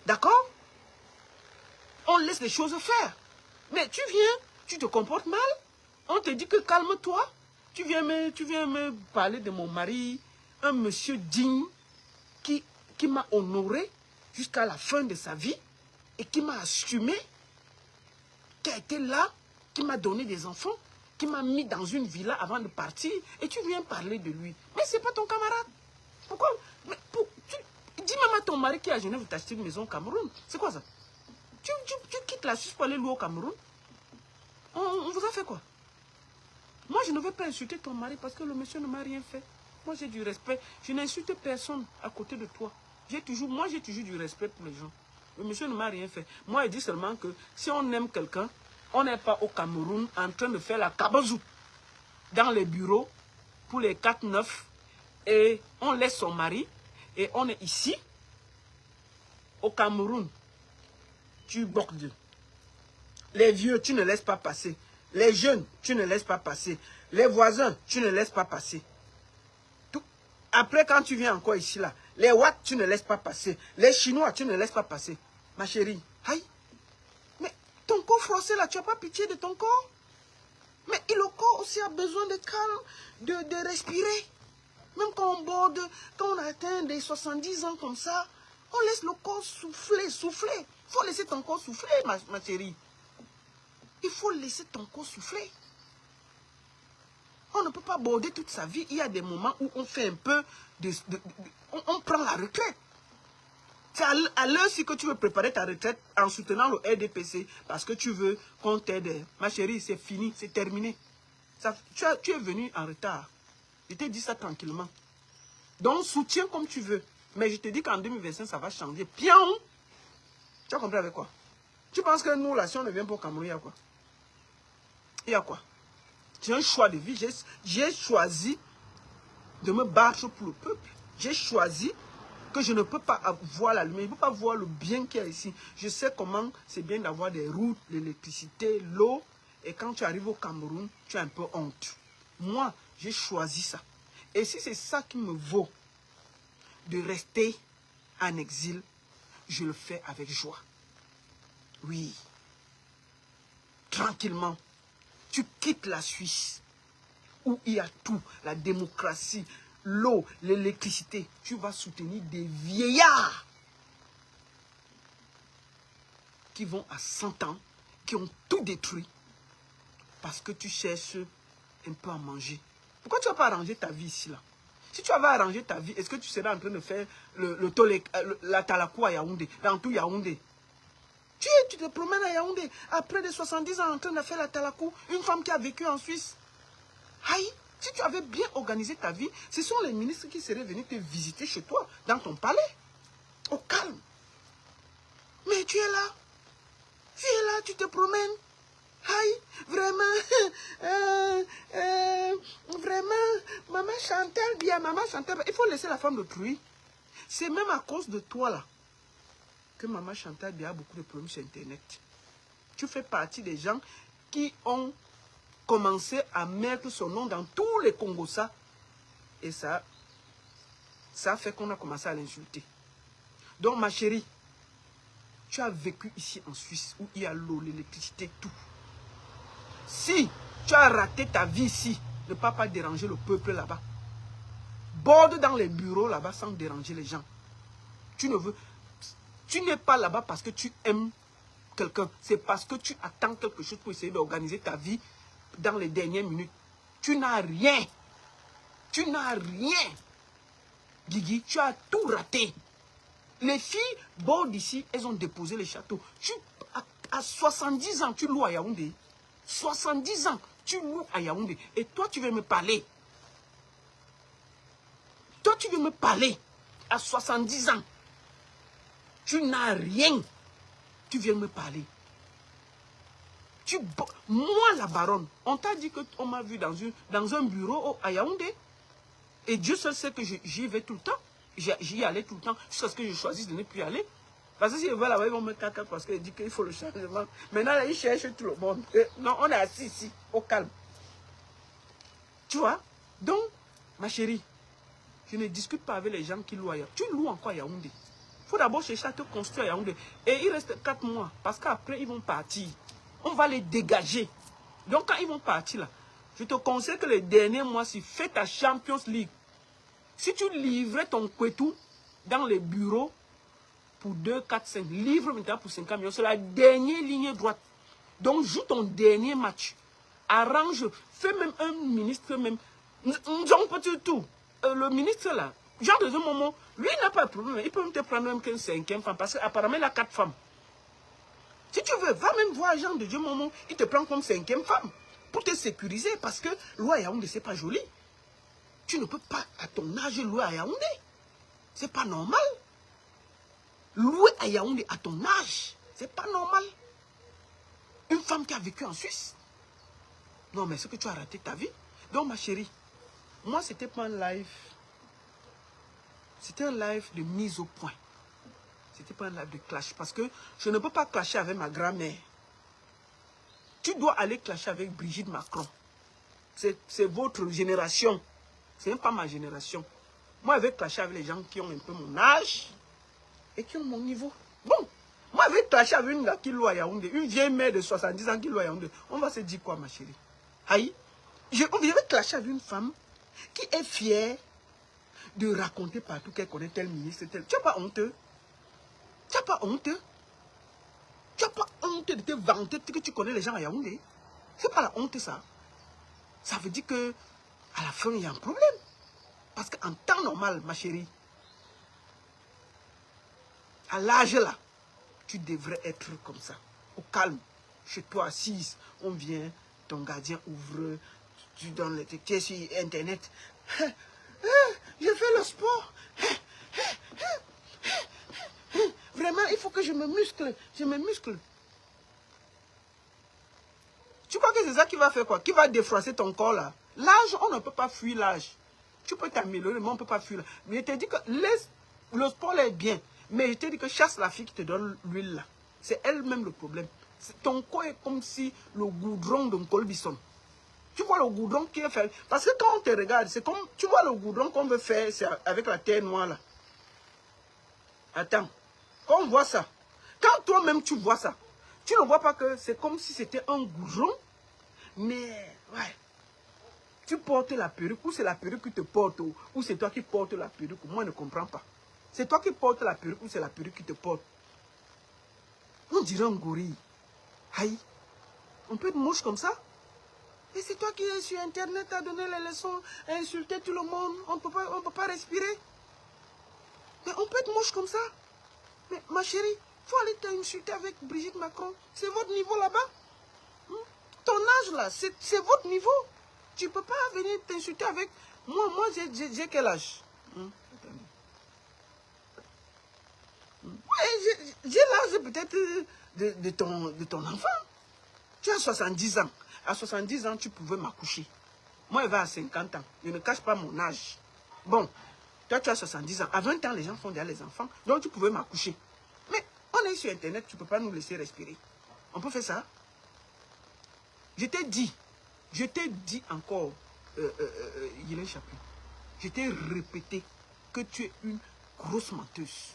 D'accord? On laisse les choses faire. Mais tu viens, tu te comportes mal. On te dit que calme-toi. Tu viens me parler de mon mari, un monsieur digne qui m'a honoré jusqu'à la fin de sa vie et qui m'a assumé, qui a été là, qui m'a donné des enfants, qui m'a mis dans une villa avant de partir et tu viens parler de lui. Mais ce n'est pas ton camarade. Pourquoi? Dis même à ton mari qui est à Genève t'acheter une maison au Cameroun. C'est quoi ça? Tu quittes la Suisse pour aller louer au Cameroun? On vous a fait quoi? Moi, je ne veux pas insulter ton mari parce que le monsieur ne m'a rien fait. Moi, j'ai du respect. Je n'insulte personne à côté de toi. Moi, j'ai toujours du respect pour les gens. Le monsieur ne m'a rien fait. Moi, il dit seulement que si on aime quelqu'un, on n'est pas au Cameroun en train de faire la cabazou dans les bureaux pour les 4-9 et on laisse son mari et on est ici au Cameroun. Tu bordes. Les vieux, tu ne laisses pas passer. Les jeunes, tu ne laisses pas passer. Les voisins, tu ne laisses pas passer. Tout. Après, quand tu viens encore ici, là, les Ouatt, tu ne laisses pas passer. Les Chinois, tu ne laisses pas passer. Ma chérie, aïe. Mais ton corps froissé, là, tu n'as pas pitié de ton corps? Mais le corps aussi a besoin de calme, de respirer. Même quand on borde, quand on atteint des 70 ans comme ça, on laisse le corps souffler. Il faut laisser ton corps souffler, ma chérie. Il faut laisser ton corps souffler. On ne peut pas border toute sa vie. Il y a des moments où on fait un peu on prend la retraite. C'est à l'heure-ci que tu veux préparer ta retraite en soutenant le RDPC parce que tu veux qu'on t'aide. Ma chérie, c'est fini, c'est terminé. Tu es venu en retard. Je t'ai dit ça tranquillement. Donc, soutiens comme tu veux. Mais je te dis qu'en 2025, ça va changer. Pion! Tu as compris avec quoi? Tu penses que nous, là, si on ne vient pas au Cameroun, il y a quoi? Il y a quoi? J'ai un choix de vie. J'ai choisi de me battre pour le peuple. J'ai choisi que je ne peux pas voir la lumière. Je ne peux pas voir le bien qu'il y a ici. Je sais comment c'est bien d'avoir des routes, l'électricité, l'eau. Et quand tu arrives au Cameroun, tu as un peu honte. Moi, j'ai choisi ça. Et si c'est ça qui me vaut de rester en exil, je le fais avec joie. Oui. Tranquillement. Tu quittes la Suisse, où il y a tout, la démocratie, l'eau, l'électricité. Tu vas soutenir des vieillards qui vont à 100 ans, qui ont tout détruit, parce que tu cherches un peu à manger. Pourquoi tu ne vas pas arranger ta vie ici, là? Si tu avais arrangé ta vie, est-ce que tu serais en train de faire la Talakou à Yaoundé, dans tout Yaoundé? Tu te promènes à Yaoundé, après de 70 ans en train de faire la Talakou, une femme qui a vécu en Suisse. Aïe, si tu avais bien organisé ta vie, ce sont les ministres qui seraient venus te visiter chez toi, dans ton palais, au calme. Mais tu es là, tu te promènes. Aïe, vraiment, maman Chantal bien, maman Chantal, il faut laisser la femme d'autrui. C'est même à cause de toi là, que maman Chantal bien a beaucoup de problèmes sur Internet. Tu fais partie des gens qui ont commencé à mettre son nom dans tous les Congossas. Et ça a fait qu'on a commencé à l'insulter. Donc ma chérie, tu as vécu ici en Suisse où il y a l'eau, l'électricité, tout. Si tu as raté ta vie ici, ne pas déranger le peuple là-bas. Borde dans les bureaux là-bas sans déranger les gens. Tu n'es pas là-bas parce que tu aimes quelqu'un. C'est parce que tu attends quelque chose pour essayer d'organiser ta vie dans les dernières minutes. Tu n'as rien. Tu n'as rien. Guigui, tu as tout raté. Les filles bordent ici, elles ont déposé les châteaux. À 70 ans, tu loues à Yaoundé. 70 ans, tu loues à Yaoundé. Et toi, tu veux me parler. Toi, tu veux me parler. À 70 ans. Tu n'as rien. Tu viens me parler. Moi, la baronne, on t'a dit qu'on m'a vu dans un bureau à Yaoundé. Et Dieu seul sait que j'y vais tout le temps. j'y allais tout le temps, jusqu'à ce que je choisisse de ne plus y aller. Parce que si je vais là-bas, ils vont me caca parce qu'ils disent qu'il faut le changement. Maintenant, là, ils cherchent tout le monde. Non, on est assis ici, au calme. Tu vois? Donc, ma chérie, je ne discute pas avec les gens qui louent ailleurs. Tu loues encore à Yaoundé. Il faut d'abord chercher à te construire à Yaoundé. Et il reste 4 mois. Parce qu'après, ils vont partir. On va les dégager. Donc, quand ils vont partir là, je te conseille que les derniers mois, si fais ta Champions League, si tu livrais ton Kwetou dans les bureaux pour 2, 4, 5, livre maintenant pour 50 millions, c'est la dernière ligne droite. Donc, joue ton dernier match. Arrange, fais même un ministre, même. N'en pas du tout. Le ministre là, genre de ce moment, lui il n'a pas de problème. Il peut même te prendre même qu'une 5e femme, parce qu'apparemment il a 4 femmes. Si tu veux, va même voir Jean de Dieu Momo, il te prend comme 5e femme pour te sécuriser parce que louer à Yaoundé, c'est pas joli. Tu ne peux pas, à ton âge, louer à Yaoundé. C'est pas normal. Louer à Yaoundé à ton âge, c'est pas normal. Une femme qui a vécu en Suisse. Non, mais c'est que tu as raté ta vie. Donc, ma chérie, moi, c'était pas un live. C'était un live de mise au point. C'était pas un live de clash. Parce que je ne peux pas clasher avec ma grand-mère. Tu dois aller clasher avec Brigitte Macron. C'est votre génération. Ce n'est pas ma génération. Moi, je vais clasher avec les gens qui ont un peu mon âge et qui ont mon niveau. Bon, moi, je vais clasher avec une gars qui loue à Yaoundé, une vieille mère de 70 ans qui loue à Yaoundé. On va se dire quoi, ma chérie? Aïe, je vais clasher avec une femme qui est fière de raconter partout qu'elle connaît tel ministre, tel. Tu n'as pas honteux? Tu n'as pas honteux? Tu n'as pas honte de te vanter que tu connais les gens à Yaoundé? C'est pas la honte, ça. Ça veut dire que à la fin, il y a un problème. Parce qu'en temps normal, ma chérie, à l'âge là, tu devrais être comme ça, au calme, chez toi assise, on vient, ton gardien ouvre, tu donnes les tu es sur Internet. Je fais le sport. Vraiment, il faut que je me muscle. Je me muscle. Tu crois que c'est ça qui va faire quoi? Qui va défroisser ton corps là? L'âge, on ne peut pas fuir l'âge. Tu peux t'améliorer, mais on ne peut pas fuir. Mais je te dis que le sport est bien. Mais je te dis que chasse la fille qui te donne l'huile là. C'est elle-même le problème. Ton corps est comme si le goudron d'un colbisson. Tu vois le goudron qui est fait. Parce que quand on te regarde, c'est comme. Tu vois le goudron qu'on veut faire avec la terre noire là. Attends. Quand on voit ça, quand toi-même tu vois ça, tu ne vois pas que c'est comme si c'était un goudron. Mais, ouais. Tu portes la perruque, ou c'est la perruque qui te porte, ou c'est toi qui portes la perruque. Moi, je ne comprends pas. C'est toi qui portes la perruque, ou c'est la perruque qui te porte. On dirait un gorille. Aïe. On peut être moche comme ça. Et c'est toi qui es sur Internet à donner les leçons, à insulter tout le monde. On ne peut pas respirer. Mais on peut être moche comme ça. Mais ma chérie, il faut aller t'insulter avec Brigitte Macron. C'est votre niveau là-bas. Ton âge là, c'est votre niveau. Tu ne peux pas venir t'insulter avec... Moi j'ai quel âge? J'ai l'âge peut-être de ton enfant. Tu as 70 ans. À 70 ans, tu pouvais m'accoucher. Moi, je vais à 50 ans. Je ne cache pas mon âge. Bon, toi, tu as 70 ans. À 20 ans, les gens font déjà les enfants. Donc, tu pouvais m'accoucher. Mais on est sur Internet, tu ne peux pas nous laisser respirer. On peut faire ça? Je t'ai dit encore, Yélène Chapuis, je t'ai répété que tu es une grosse menteuse.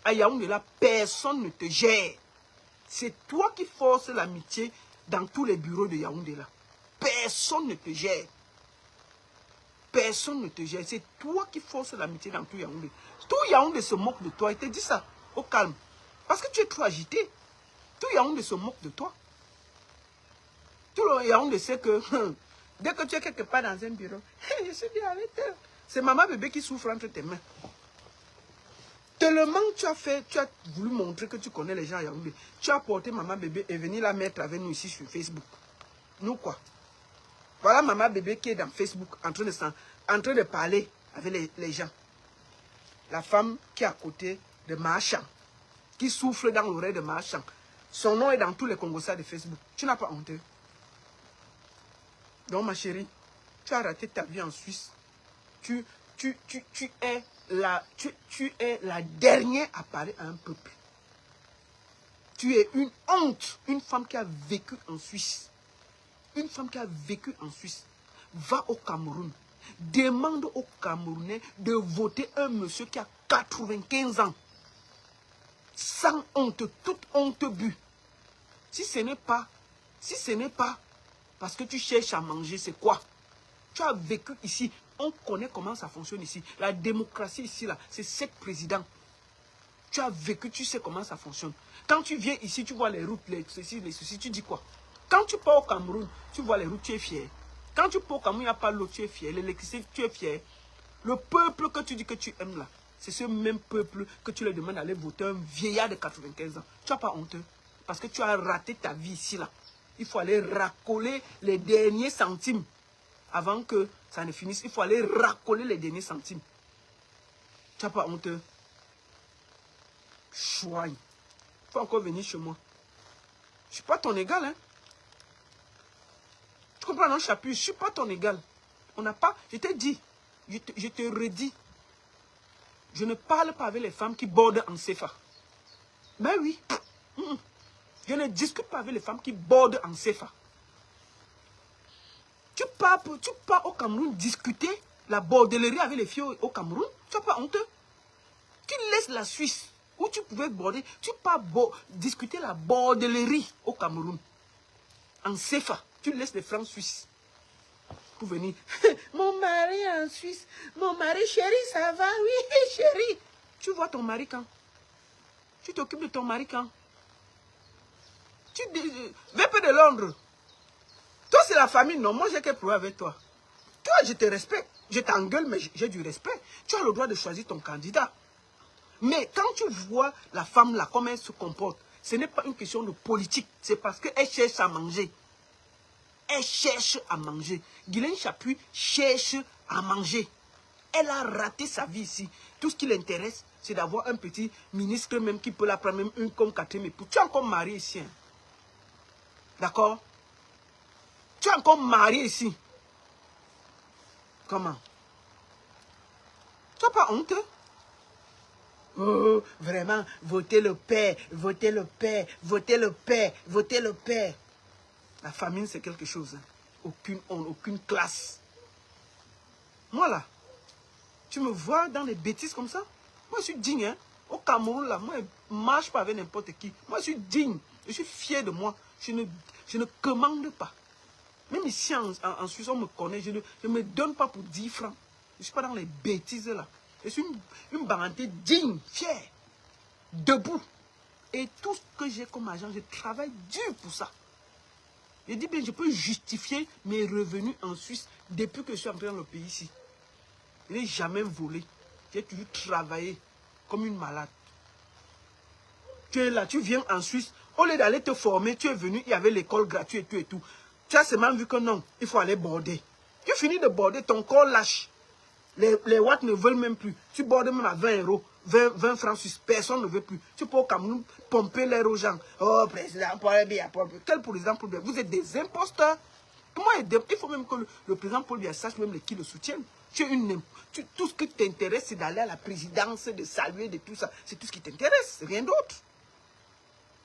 À Yaoundé, là, personne ne te gère. C'est toi qui forces l'amitié dans tous les bureaux de Yaoundé, là. Personne ne te gère. Personne ne te gère. C'est toi qui forces l'amitié dans tout Yaoundé. Tout Yaoundé se moque de toi. Il te dit ça, au calme. Parce que tu es trop agité. Tout Yaoundé se moque de toi. Tout le Yaoundé sait que dès que tu es quelque part dans un bureau, je suis bien avec elle. C'est maman bébé qui souffre entre tes mains. Tellement tu as voulu montrer que tu connais les gens à Yaoundé. Tu as porté maman bébé et venu la mettre avec nous ici sur Facebook. Nous quoi? Voilà maman bébé qui est dans Facebook en train de parler avec les gens. La femme qui est à côté de Marchand, qui souffle dans l'oreille de Marchand. Son nom est dans tous les Congossas de Facebook. Tu n'as pas honte. Donc ma chérie, tu as raté ta vie en Suisse. tu es la dernière à parler à un peuple. Tu es une honte. Une femme qui a vécu en Suisse. Une femme qui a vécu en Suisse. Va au Cameroun. Demande aux Camerounais de voter un monsieur qui a 95 ans. Sans honte, toute honte but. Si ce n'est pas parce que tu cherches à manger, c'est quoi? Tu as vécu ici. On connaît comment ça fonctionne ici. La démocratie ici, là, c'est 7 présidents. Tu as vécu, tu sais comment ça fonctionne. Quand tu viens ici, tu vois les routes, les ceci, tu dis quoi? Quand tu pars au Cameroun, tu vois les routes, tu es fier. Quand tu pars au Cameroun, il n'y a pas l'eau, tu es fier. L'électricité, tu es fier. Le peuple que tu dis que tu aimes là, c'est ce même peuple que tu leur demandes d'aller voter un vieillard de 95 ans. Tu n'as pas honte. Parce que tu as raté ta vie ici là. Il faut aller racoler les derniers centimes. Avant que ça ne finisse, il faut aller racoler les derniers centimes. Tu n'as pas honte. Chouaille. Il faut encore venir chez moi. Je ne suis pas ton égal, hein. Tu comprends, non, Chapuis? Je ne suis pas ton égal. On n'a pas... Je t'ai dit, je te redis. Je ne parle pas avec les femmes qui bordent en CFA. Ben oui. Je ne discute pas avec les femmes qui bordent en CFA. Tu pars au Cameroun discuter la bordellerie avec les filles au Cameroun. Tu n'as pas honte. Tu laisses la Suisse où tu pouvais border. Tu pars discuter la bordellerie au Cameroun. En CFA. Tu laisses les francs suisses pour venir. Mon mari en Suisse. Mon mari, chérie, ça va? Oui, chérie. Tu vois ton mari quand? Tu t'occupes de ton mari quand? Tu vais peu de Londres. Toi, c'est la famille. Non, moi, j'ai qu'à prouver avec toi. Toi, je te respecte. Je t'engueule, mais j'ai du respect. Tu as le droit de choisir ton candidat. Mais quand tu vois la femme là, comment elle se comporte, ce n'est pas une question de politique. C'est parce qu'elle cherche à manger. Elle cherche à manger. Guylaine Chapuis cherche à manger. Elle a raté sa vie ici. Tout ce qui l'intéresse, c'est d'avoir un petit ministre même qui peut la prendre même une comme quatrième épouse. Tu es encore marié ici. Hein? D'accord? Tu es encore marié ici. Comment? Tu n'as pas honte? Oh, vraiment, votez le père, votez le père, votez le père, votez le père. La famine, c'est quelque chose. Hein. Aucune honte, aucune classe. Moi, là, tu me vois dans les bêtises comme ça? Moi, je suis digne. Hein. Au Cameroun, là, moi, je ne marche pas avec n'importe qui. Moi, je suis digne. Je suis fier de moi. Je ne commande pas. Même ici, en Suisse, on me connaît. Je ne me donne pas pour 10 francs. Je ne suis pas dans les bêtises, là. Je suis une baranté digne, fière, debout. Et tout ce que j'ai comme argent, je travaille dur pour ça. Je dis bien, je peux justifier mes revenus en Suisse depuis que je suis entré dans le pays ici. Je n'ai jamais volé. J'ai toujours travaillé comme une malade. Tu es là, tu viens en Suisse. Au lieu d'aller te former, tu es venu, il y avait l'école gratuite et tout et tout. Tu as seulement vu que non, il faut aller border. Tu finis de border, ton corps lâche. Les watts ne veulent même plus. Tu bordes même à 20 euros, 20 francs suisses. Personne ne veut plus. Tu peux au Cameroun pomper l'air aux gens. Oh, président, Paul Biya. Quel président Paul Biya? Vous êtes des imposteurs. Comment il faut même que le président Paul Biya sache même qui le soutiennent. Tout ce qui t'intéresse, c'est d'aller à la présidence, de saluer, de tout ça. C'est tout ce qui t'intéresse. C'est rien d'autre.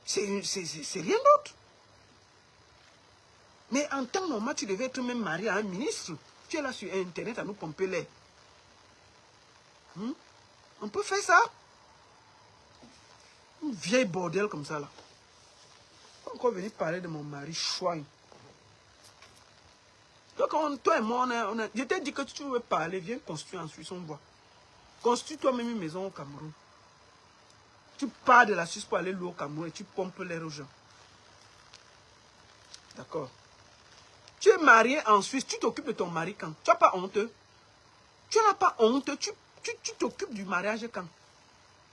C'est rien d'autre. Mais en temps normal, tu devais être même marié à un ministre. Tu es là sur Internet à nous pomper l'air. On peut faire ça. Une vieille bordel comme ça là. On peut encore venir parler de mon mari chouin. Donc toi et moi, je t'ai dit que tu veux parler, viens construire en Suisse, on voit. Construis toi-même une maison au Cameroun. Tu pars de la Suisse pour aller louer au Cameroun et tu pompes l'air aux gens. D'accord. Tu es marié en Suisse, tu t'occupes de ton mari quand? Tu n'as pas honte? Tu n'as pas honte? Tu t'occupes du mariage quand?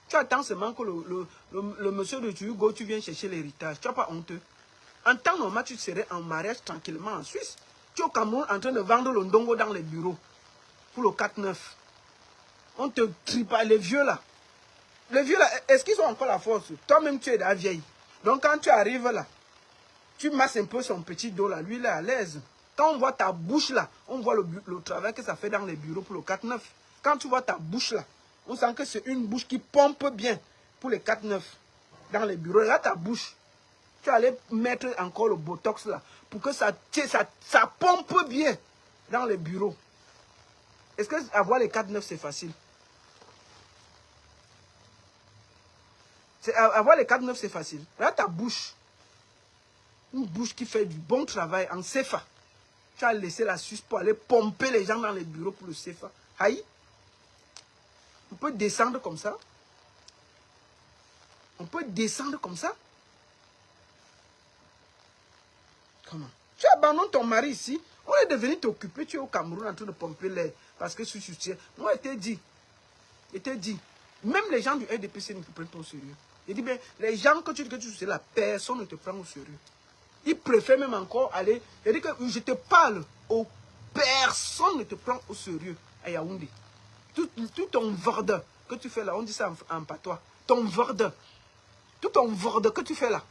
Tu attends seulement que le monsieur de Hugo, tu viens chercher l'héritage. Tu n'as pas honte? En temps normal, tu serais en mariage tranquillement en Suisse. Tu es au Cameroun en train de vendre le ndongo dans les bureaux. Pour le 4-9. On te tripe les vieux là. Les vieux là, est-ce qu'ils ont encore la force? Toi-même, tu es de la vieille. Donc quand tu arrives là, tu masses un peu son petit dos là. Lui, il est à l'aise. Quand on voit ta bouche là, on voit le travail que ça fait dans les bureaux pour le 4-9. Quand tu vois ta bouche là, on sent que c'est une bouche qui pompe bien pour les 4-9 dans les bureaux. Là, ta bouche, tu vas aller mettre encore le botox là pour que ça pompe bien dans les bureaux. Est-ce que avoir les 4-9 c'est facile? Avoir les 4-9 c'est facile. Là, ta bouche, une bouche qui fait du bon travail en CFA. Tu as laissé la Suisse pour aller pomper les gens dans les bureaux pour le CFA. Aïe. On peut descendre comme ça. On peut descendre comme ça. Comment? Tu abandonnes ton mari ici. On est devenu t'occuper. Tu es au Cameroun en train de pomper l'air. Parce que je suis sûr. Moi, je t'ai dit. Je t'ai dit. Même les gens du RDPC ne te prennent pas au sérieux. Je dis bien, les gens que tu soutiens là, personne ne te prend au sérieux. Ils préfèrent même encore aller. Je dis que je te parle. Personne ne te prend au sérieux à Yaoundé. Tout ton vorde que tu fais là, on dit ça en patois. Ton vorde. Tout ton vorde que tu fais là.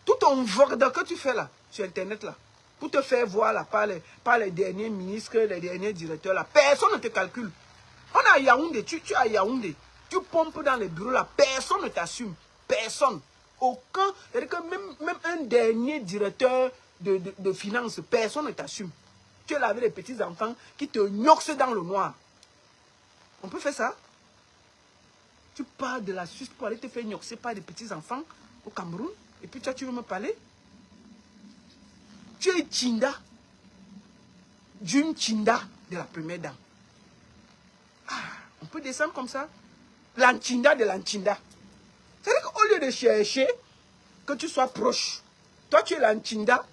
Tout ton vorde que tu fais là, sur Internet là, pour te faire voir là par les derniers ministres, les derniers directeurs là, personne ne te calcule. On est à Yaoundé, tu es à Yaoundé, tu pompes dans les bureaux là, personne ne t'assume. Personne. Aucun, c'est-à-dire que même un dernier directeur de finances, personne ne t'assume. Tu es là avec les petits enfants qui te gnoxent dans le noir. On peut faire ça? Tu pars de la Suisse pour aller te faire gnoxer par des petits enfants au Cameroun? Et puis toi, tu veux me parler? Tu es Tchinda. D'une Tchinda de la première dame. Ah, on peut descendre comme ça? L'Antchinda de l'Antchinda. C'est-à-dire qu'au lieu de chercher que tu sois proche, toi tu es l'Antchinda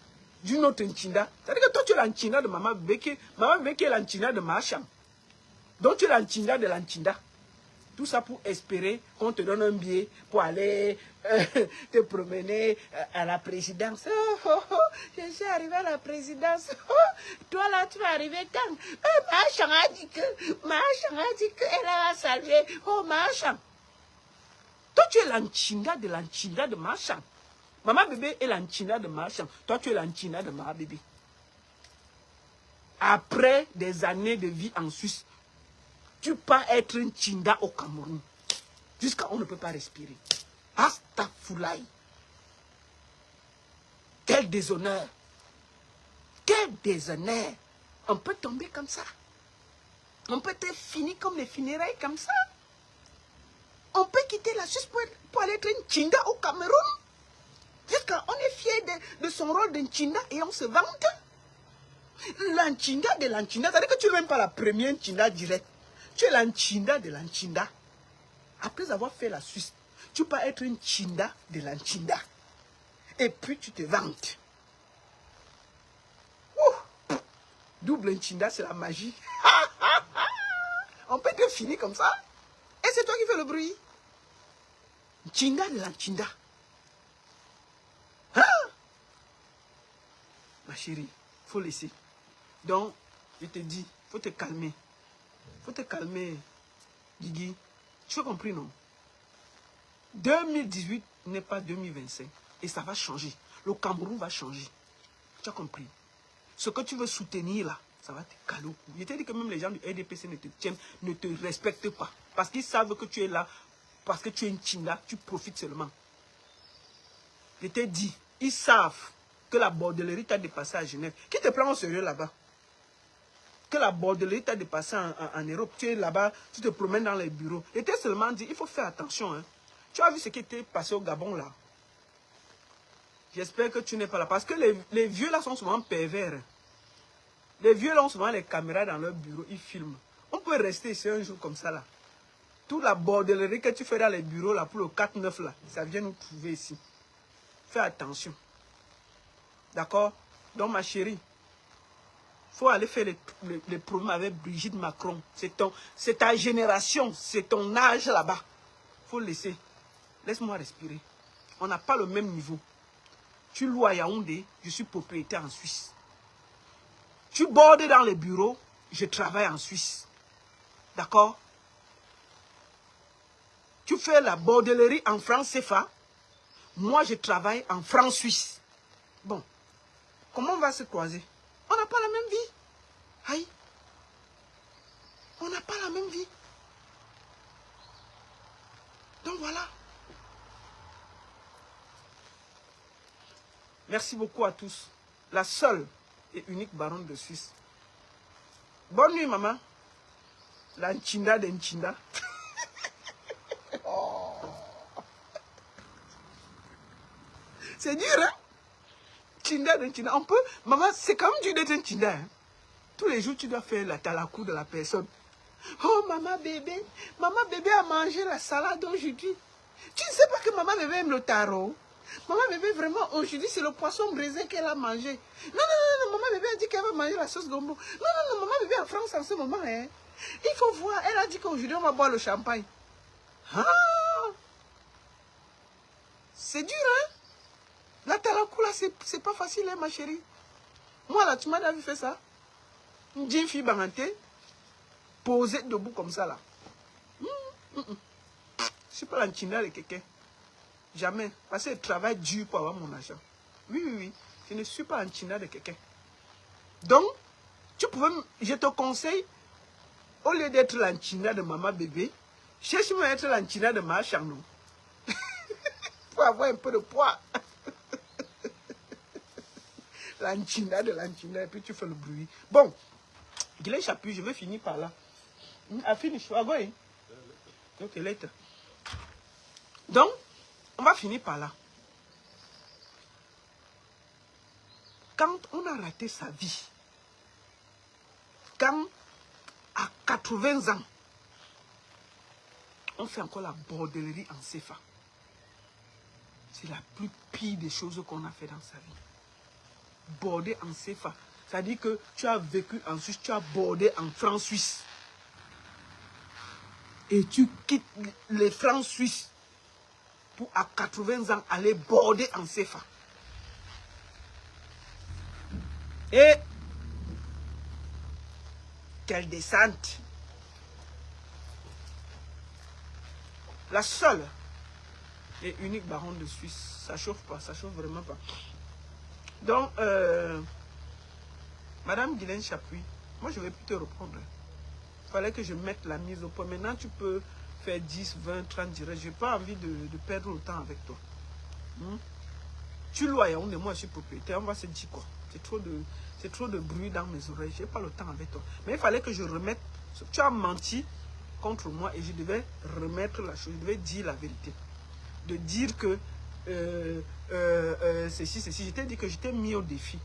d'une autre Ntchinda. C'est-à-dire que toi tu es l'Antchinda de Maman Bébé. Maman Bébé est l'Antchinda de Macham. Donc tu es l'Antchinda de l'Antchinda. Tout ça pour espérer qu'on te donne un billet pour aller te promener à la présidence. Oh, oh, oh, je suis arrivé à la présidence. Oh, toi là, tu vas arriver quand? Machan a dit qu'elle a salué. Oh, Machan. Toi, tu es l'Antchinda de Machan. Maman Bébé est l'Antchinda de Machan. Toi, tu es l'Antchinda de Maman Bébé. Après des années de vie en Suisse, tu peux être un Tchinda au Cameroun. Jusqu'à on ne peut pas respirer. Astaghfirullah. Quel déshonneur. Quel déshonneur. On peut tomber comme ça. On peut être fini comme les funérailles comme ça. On peut quitter la Suisse pour aller être un Tchinda au Cameroun. Jusqu'à on est fier de son rôle d'un Tchinda et on se vante. L'Antchinda de l'Antchinda, c'est-à-dire que tu n'es même pas la première Tchinda directe. Tu es l'Antchinda de l'Antchinda. Après avoir fait la Suisse, tu peux être une Tchinda de l'Antchinda. Et puis tu te vantes. Ouh. Double Tchinda, c'est la magie. On peut te finir comme ça. Et c'est toi qui fais le bruit. Tchinda de l'Antchinda. Hein? Ma chérie, il faut laisser. Donc, je te dis, il faut te calmer. Il faut te calmer, Guigui. Tu as compris, non? 2018 n'est pas 2025. Et ça va changer. Le Cameroun va changer. Tu as compris? Ce que tu veux soutenir là, ça va te caler au cou. Je t'ai dit que même les gens du RDPC ne te tiennent, ne te respectent pas. Parce qu'ils savent que tu es là, parce que tu es une Tchinda, tu profites seulement. Je t'ai dit, ils savent que la bordellerie t'a dépassé à Genève. Qui te prend au sérieux là-bas? Que la bordellerie t'a dépassé en Europe. Tu es là-bas, tu te promènes dans les bureaux. Je t'ai seulement dit, il faut faire attention. Hein. Tu as vu ce qui était passé au Gabon là? J'espère que tu n'es pas là. Parce que les vieux là sont souvent pervers. Les vieux là ont souvent les caméras dans leur bureau, ils filment. On peut rester ici un jour comme ça là. Toute la bordellerie que tu fais dans les bureaux là pour le 4-9 là, ça vient nous trouver ici. Fais attention. D'accord? Donc ma chérie, il faut aller faire les problèmes avec Brigitte Macron. C'est ta génération, c'est ton âge là-bas. Il faut laisser. Laisse-moi respirer. On n'a pas le même niveau. Tu loues à Yaoundé, je suis propriétaire en Suisse. Tu bordes dans les bureaux, je travaille en Suisse. D'accord? Tu fais la bordellerie en France CFA. Moi, je travaille en France Suisse. Bon, comment on va se croiser? On n'a pas la même vie. Aïe. On n'a pas la même vie. Donc voilà. Merci beaucoup à tous. La seule et unique baronne de Suisse. Bonne nuit, maman. La Nchinda de Nchinda. Oh. C'est dur, hein? Nchinda de Nchinda. On peut... Maman, c'est quand même dur d'être Nchinda. Hein? Tous les jours, tu dois faire la talakou de la personne. Oh, maman bébé a mangé la salade aujourd'hui. Tu ne sais pas que maman bébé aime le taro? Maman bébé, vraiment, aujourd'hui, c'est le poisson braisé qu'elle a mangé. Non, maman bébé a dit qu'elle va manger la sauce gombo. Non, maman bébé en France en ce moment. Hein. Il faut voir, elle a dit qu'aujourd'hui, on va boire le champagne. Ah! C'est dur, hein? La talakou, là, c'est pas facile, hein, ma chérie. Moi, là, tu m'as déjà vu faire ça? Une jeune fille banganté, posée debout comme ça, là. Je ne suis pas la China de quelqu'un. Jamais. Parce que je travaille dur pour avoir mon argent. Oui. Je ne suis pas en China de quelqu'un. Donc, je te conseille, au lieu d'être la China de maman bébé, cherche-moi à être la China de ma chano. Pour avoir un peu de poids. La China, et puis tu fais le bruit. Bon, Guilin Chapuis, je vais finir par là. I finish. We are going. Ok, later. Donc, on va finir par là. Quand on a raté sa vie, quand à 80 ans, on fait encore la bordellerie en CFA, c'est la plus pire des choses qu'on a fait dans sa vie. Border en CFA, ça dit que tu as vécu en Suisse, tu as bordé en francs suisses. Et tu quittes les francs suisses pour à 80 ans aller border en CFA. Et quelle descente! La seule et unique baronne de Suisse, ça chauffe pas, ça chauffe vraiment pas. Donc, Madame Guylaine Chapuis, moi je vais plus te reprendre. Il fallait que je mette la mise au point. Maintenant, tu peux faire 10, 20, 30 directs. Je n'ai pas envie de perdre le temps avec toi. Tu lois et moi je suis propriétaire. On va se dire quoi? C'est trop de bruit dans mes oreilles. Je n'ai pas le temps avec toi. Mais il fallait que je remette. Tu as menti contre moi et je devais remettre la chose. Je devais dire la vérité. De dire que ceci. Je t'ai dit que je t'ai mis au défi.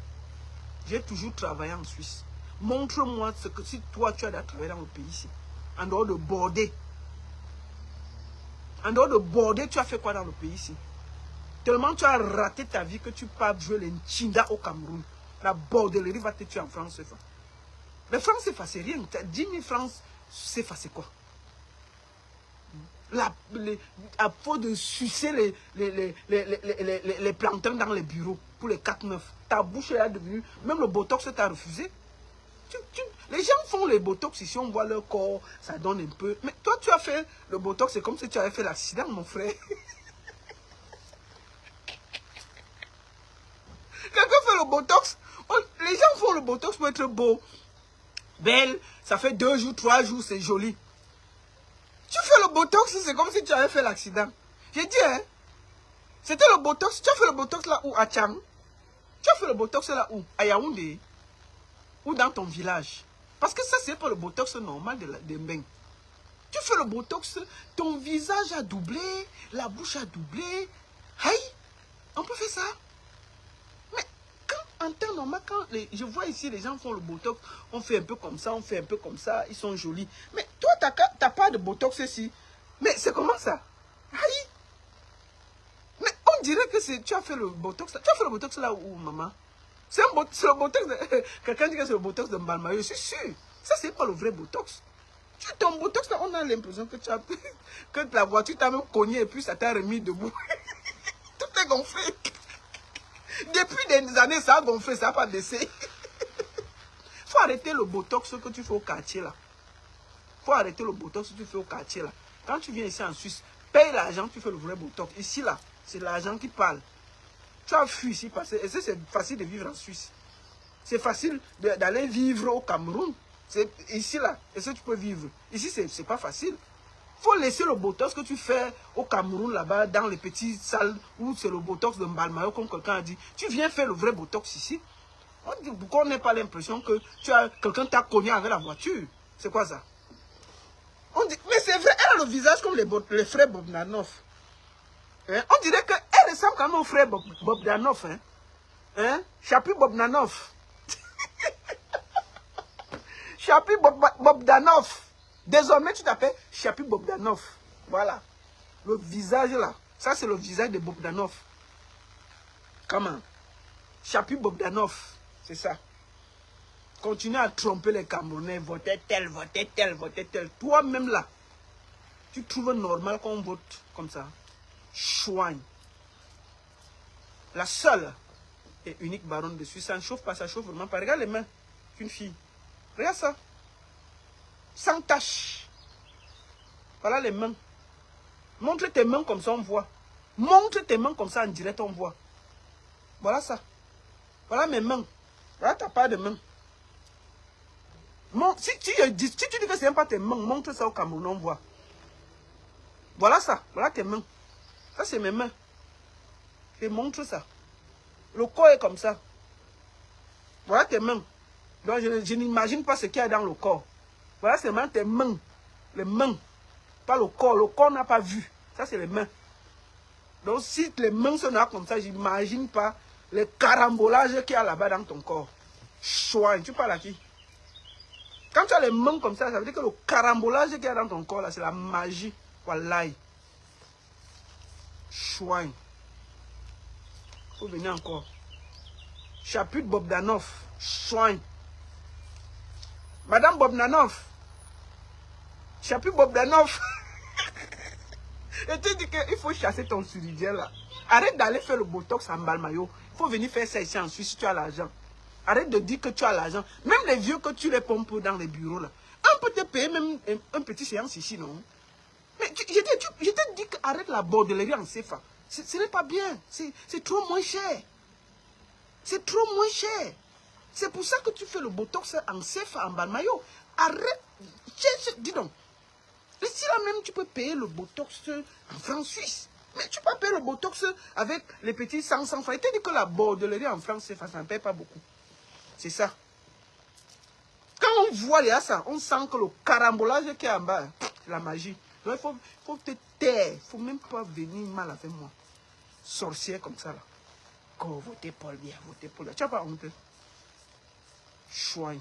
J'ai toujours travaillé en Suisse. Montre-moi ce que si toi tu as travaillé dans le pays ici. En dehors de border. En dehors de border, tu as fait quoi dans le pays ici? Tellement tu as raté ta vie que tu pars jouer les Nchinda au Cameroun. La bordellerie va te tuer en France CFA. Mais France CFA, c'est rien. 10 000 francs CFA, c'est quoi? À force de sucer les plantains dans les bureaux pour les 4-9. Ta bouche est devenue... Même le botox t'a refusé. Les gens font les botox ici, on voit leur corps, ça donne un peu. Mais toi, tu as fait le botox, c'est comme si tu avais fait l'accident, mon frère. Quelqu'un fait le botox, les gens font le botox pour être beau, belle, ça fait 2 jours, 3 jours, c'est joli. Tu fais le botox, c'est comme si tu avais fait l'accident. J'ai dit, hein, c'était le botox, tu as fait le botox là où? À Tchang. Tu as fait le botox là où? À Yaoundé. Ou dans ton village. Parce que ça, c'est pas le botox normal de Mbeng. Tu fais le botox, ton visage a doublé, la bouche a doublé. Hey, on peut faire ça. Mais quand, en temps normal, quand je vois ici, les gens font le botox, on fait un peu comme ça, on fait un peu comme ça, ils sont jolis. Mais toi, t'as pas de botox ici. Mais c'est comment ça? Hey. Mais on dirait que tu as fait le botox là. Tu as fait le botox là où, maman? C'est le botox de... Quelqu'un dit que c'est le botox de Mbalmayo, je suis sûr. Ça, c'est pas le vrai botox. Ton botox, là, on a l'impression que tu as... que la voiture t'a même cogné et puis ça t'a remis debout. Tout est gonflé. Depuis des années, ça a gonflé, ça n'a pas baissé. Il faut arrêter le botox que tu fais au quartier, là. Il faut arrêter le botox que tu fais au quartier, là. Quand tu viens ici en Suisse, paye l'argent, tu fais le vrai botox. Ici, là, c'est l'argent qui parle. Tu as fui ici parce que c'est facile de vivre en Suisse. C'est facile d'aller vivre au Cameroun. C'est ici, là, est-ce que tu peux vivre? Ici, c'est pas facile. Il faut laisser le botox que tu fais au Cameroun, là-bas, dans les petites salles où c'est le botox de Mbalmayo, comme quelqu'un a dit. Tu viens faire le vrai botox ici. On dit, pourquoi on n'a pas l'impression que quelqu'un t'a cogné avec la voiture? C'est quoi ça? On dit, mais c'est vrai, elle a le visage comme les frères Bogdanov. Hein? On dirait qu'elle ressemble quand même au frère Bogdanov. Hein? Hein? Chapi Bogdanov. Chapi Bogdanov. Désormais, tu t'appelles Chapi Bogdanov. Voilà. Le visage là. Ça, c'est le visage de Bogdanov. Comment? Chapi Bogdanov. C'est ça. Continue à tromper les Camerounais. Votez tel, votez tel, votez tel. Toi-même là, tu trouves normal qu'on vote comme ça? Chouigne. La seule et unique baronne de Suisse. Ça ne chauffe pas, ça chauffe vraiment pas. Regarde les mains d'une fille. Regarde ça. Sans tache. Voilà les mains. Montre tes mains comme ça, on voit. Montre tes mains comme ça en direct, on voit. Voilà ça. Voilà mes mains. Voilà ta part de main. Si tu dis que ce n'est pas tes mains, montre ça au Cameroun, on voit. Voilà ça. Voilà tes mains. Ça, c'est mes mains. Je montre ça. Le corps est comme ça. Voilà tes mains. Donc, je n'imagine pas ce qu'il y a dans le corps. Voilà seulement tes mains. Les mains. Pas le corps. Le corps n'a pas vu. Ça, c'est les mains. Donc, si les mains sont là comme ça, je n'imagine pas le carambolage qu'il y a là-bas dans ton corps. Chouin, tu parles à qui? Quand tu as les mains comme ça veut dire que le carambolage qu'il y a dans ton corps, là, c'est la magie. Wallahi. Chouin. Il faut venir encore. Chapitre Bogdanov. Chouin. Madame Bogdanov. Chapitre Bogdanov. Et tu dis qu'il faut chasser ton suridien là. Arrête d'aller faire le botox en Mbalmayo. Il faut venir faire ça ici en Suisse si tu as l'argent. Arrête de dire que tu as l'argent. Même les vieux que tu les pompes dans les bureaux là. On peut te payer même un petit séance ici, non? Mais je t'ai dit qu'arrête la bordellerie en CFA. Ce n'est pas bien. C'est trop moins cher. C'est trop moins cher. C'est pour ça que tu fais le botox en CFA, en Mbalmayo. Arrête. Dis donc. Ici là même, tu peux payer le botox en France suisse. Mais tu peux payer le botox avec les petits 100 francs. Il t'a dit que la bordellerie en France, ça ne paye pas beaucoup. C'est ça. Quand on voit les ça, on sent que le carambolage qui est en bas, c'est la magie. Donc il faut te taire. Il ne faut même pas venir mal avec moi. Sorcière comme ça là. Quand votez Paul bien, votez Paul bien. Tu n'as pas honte. Chouin.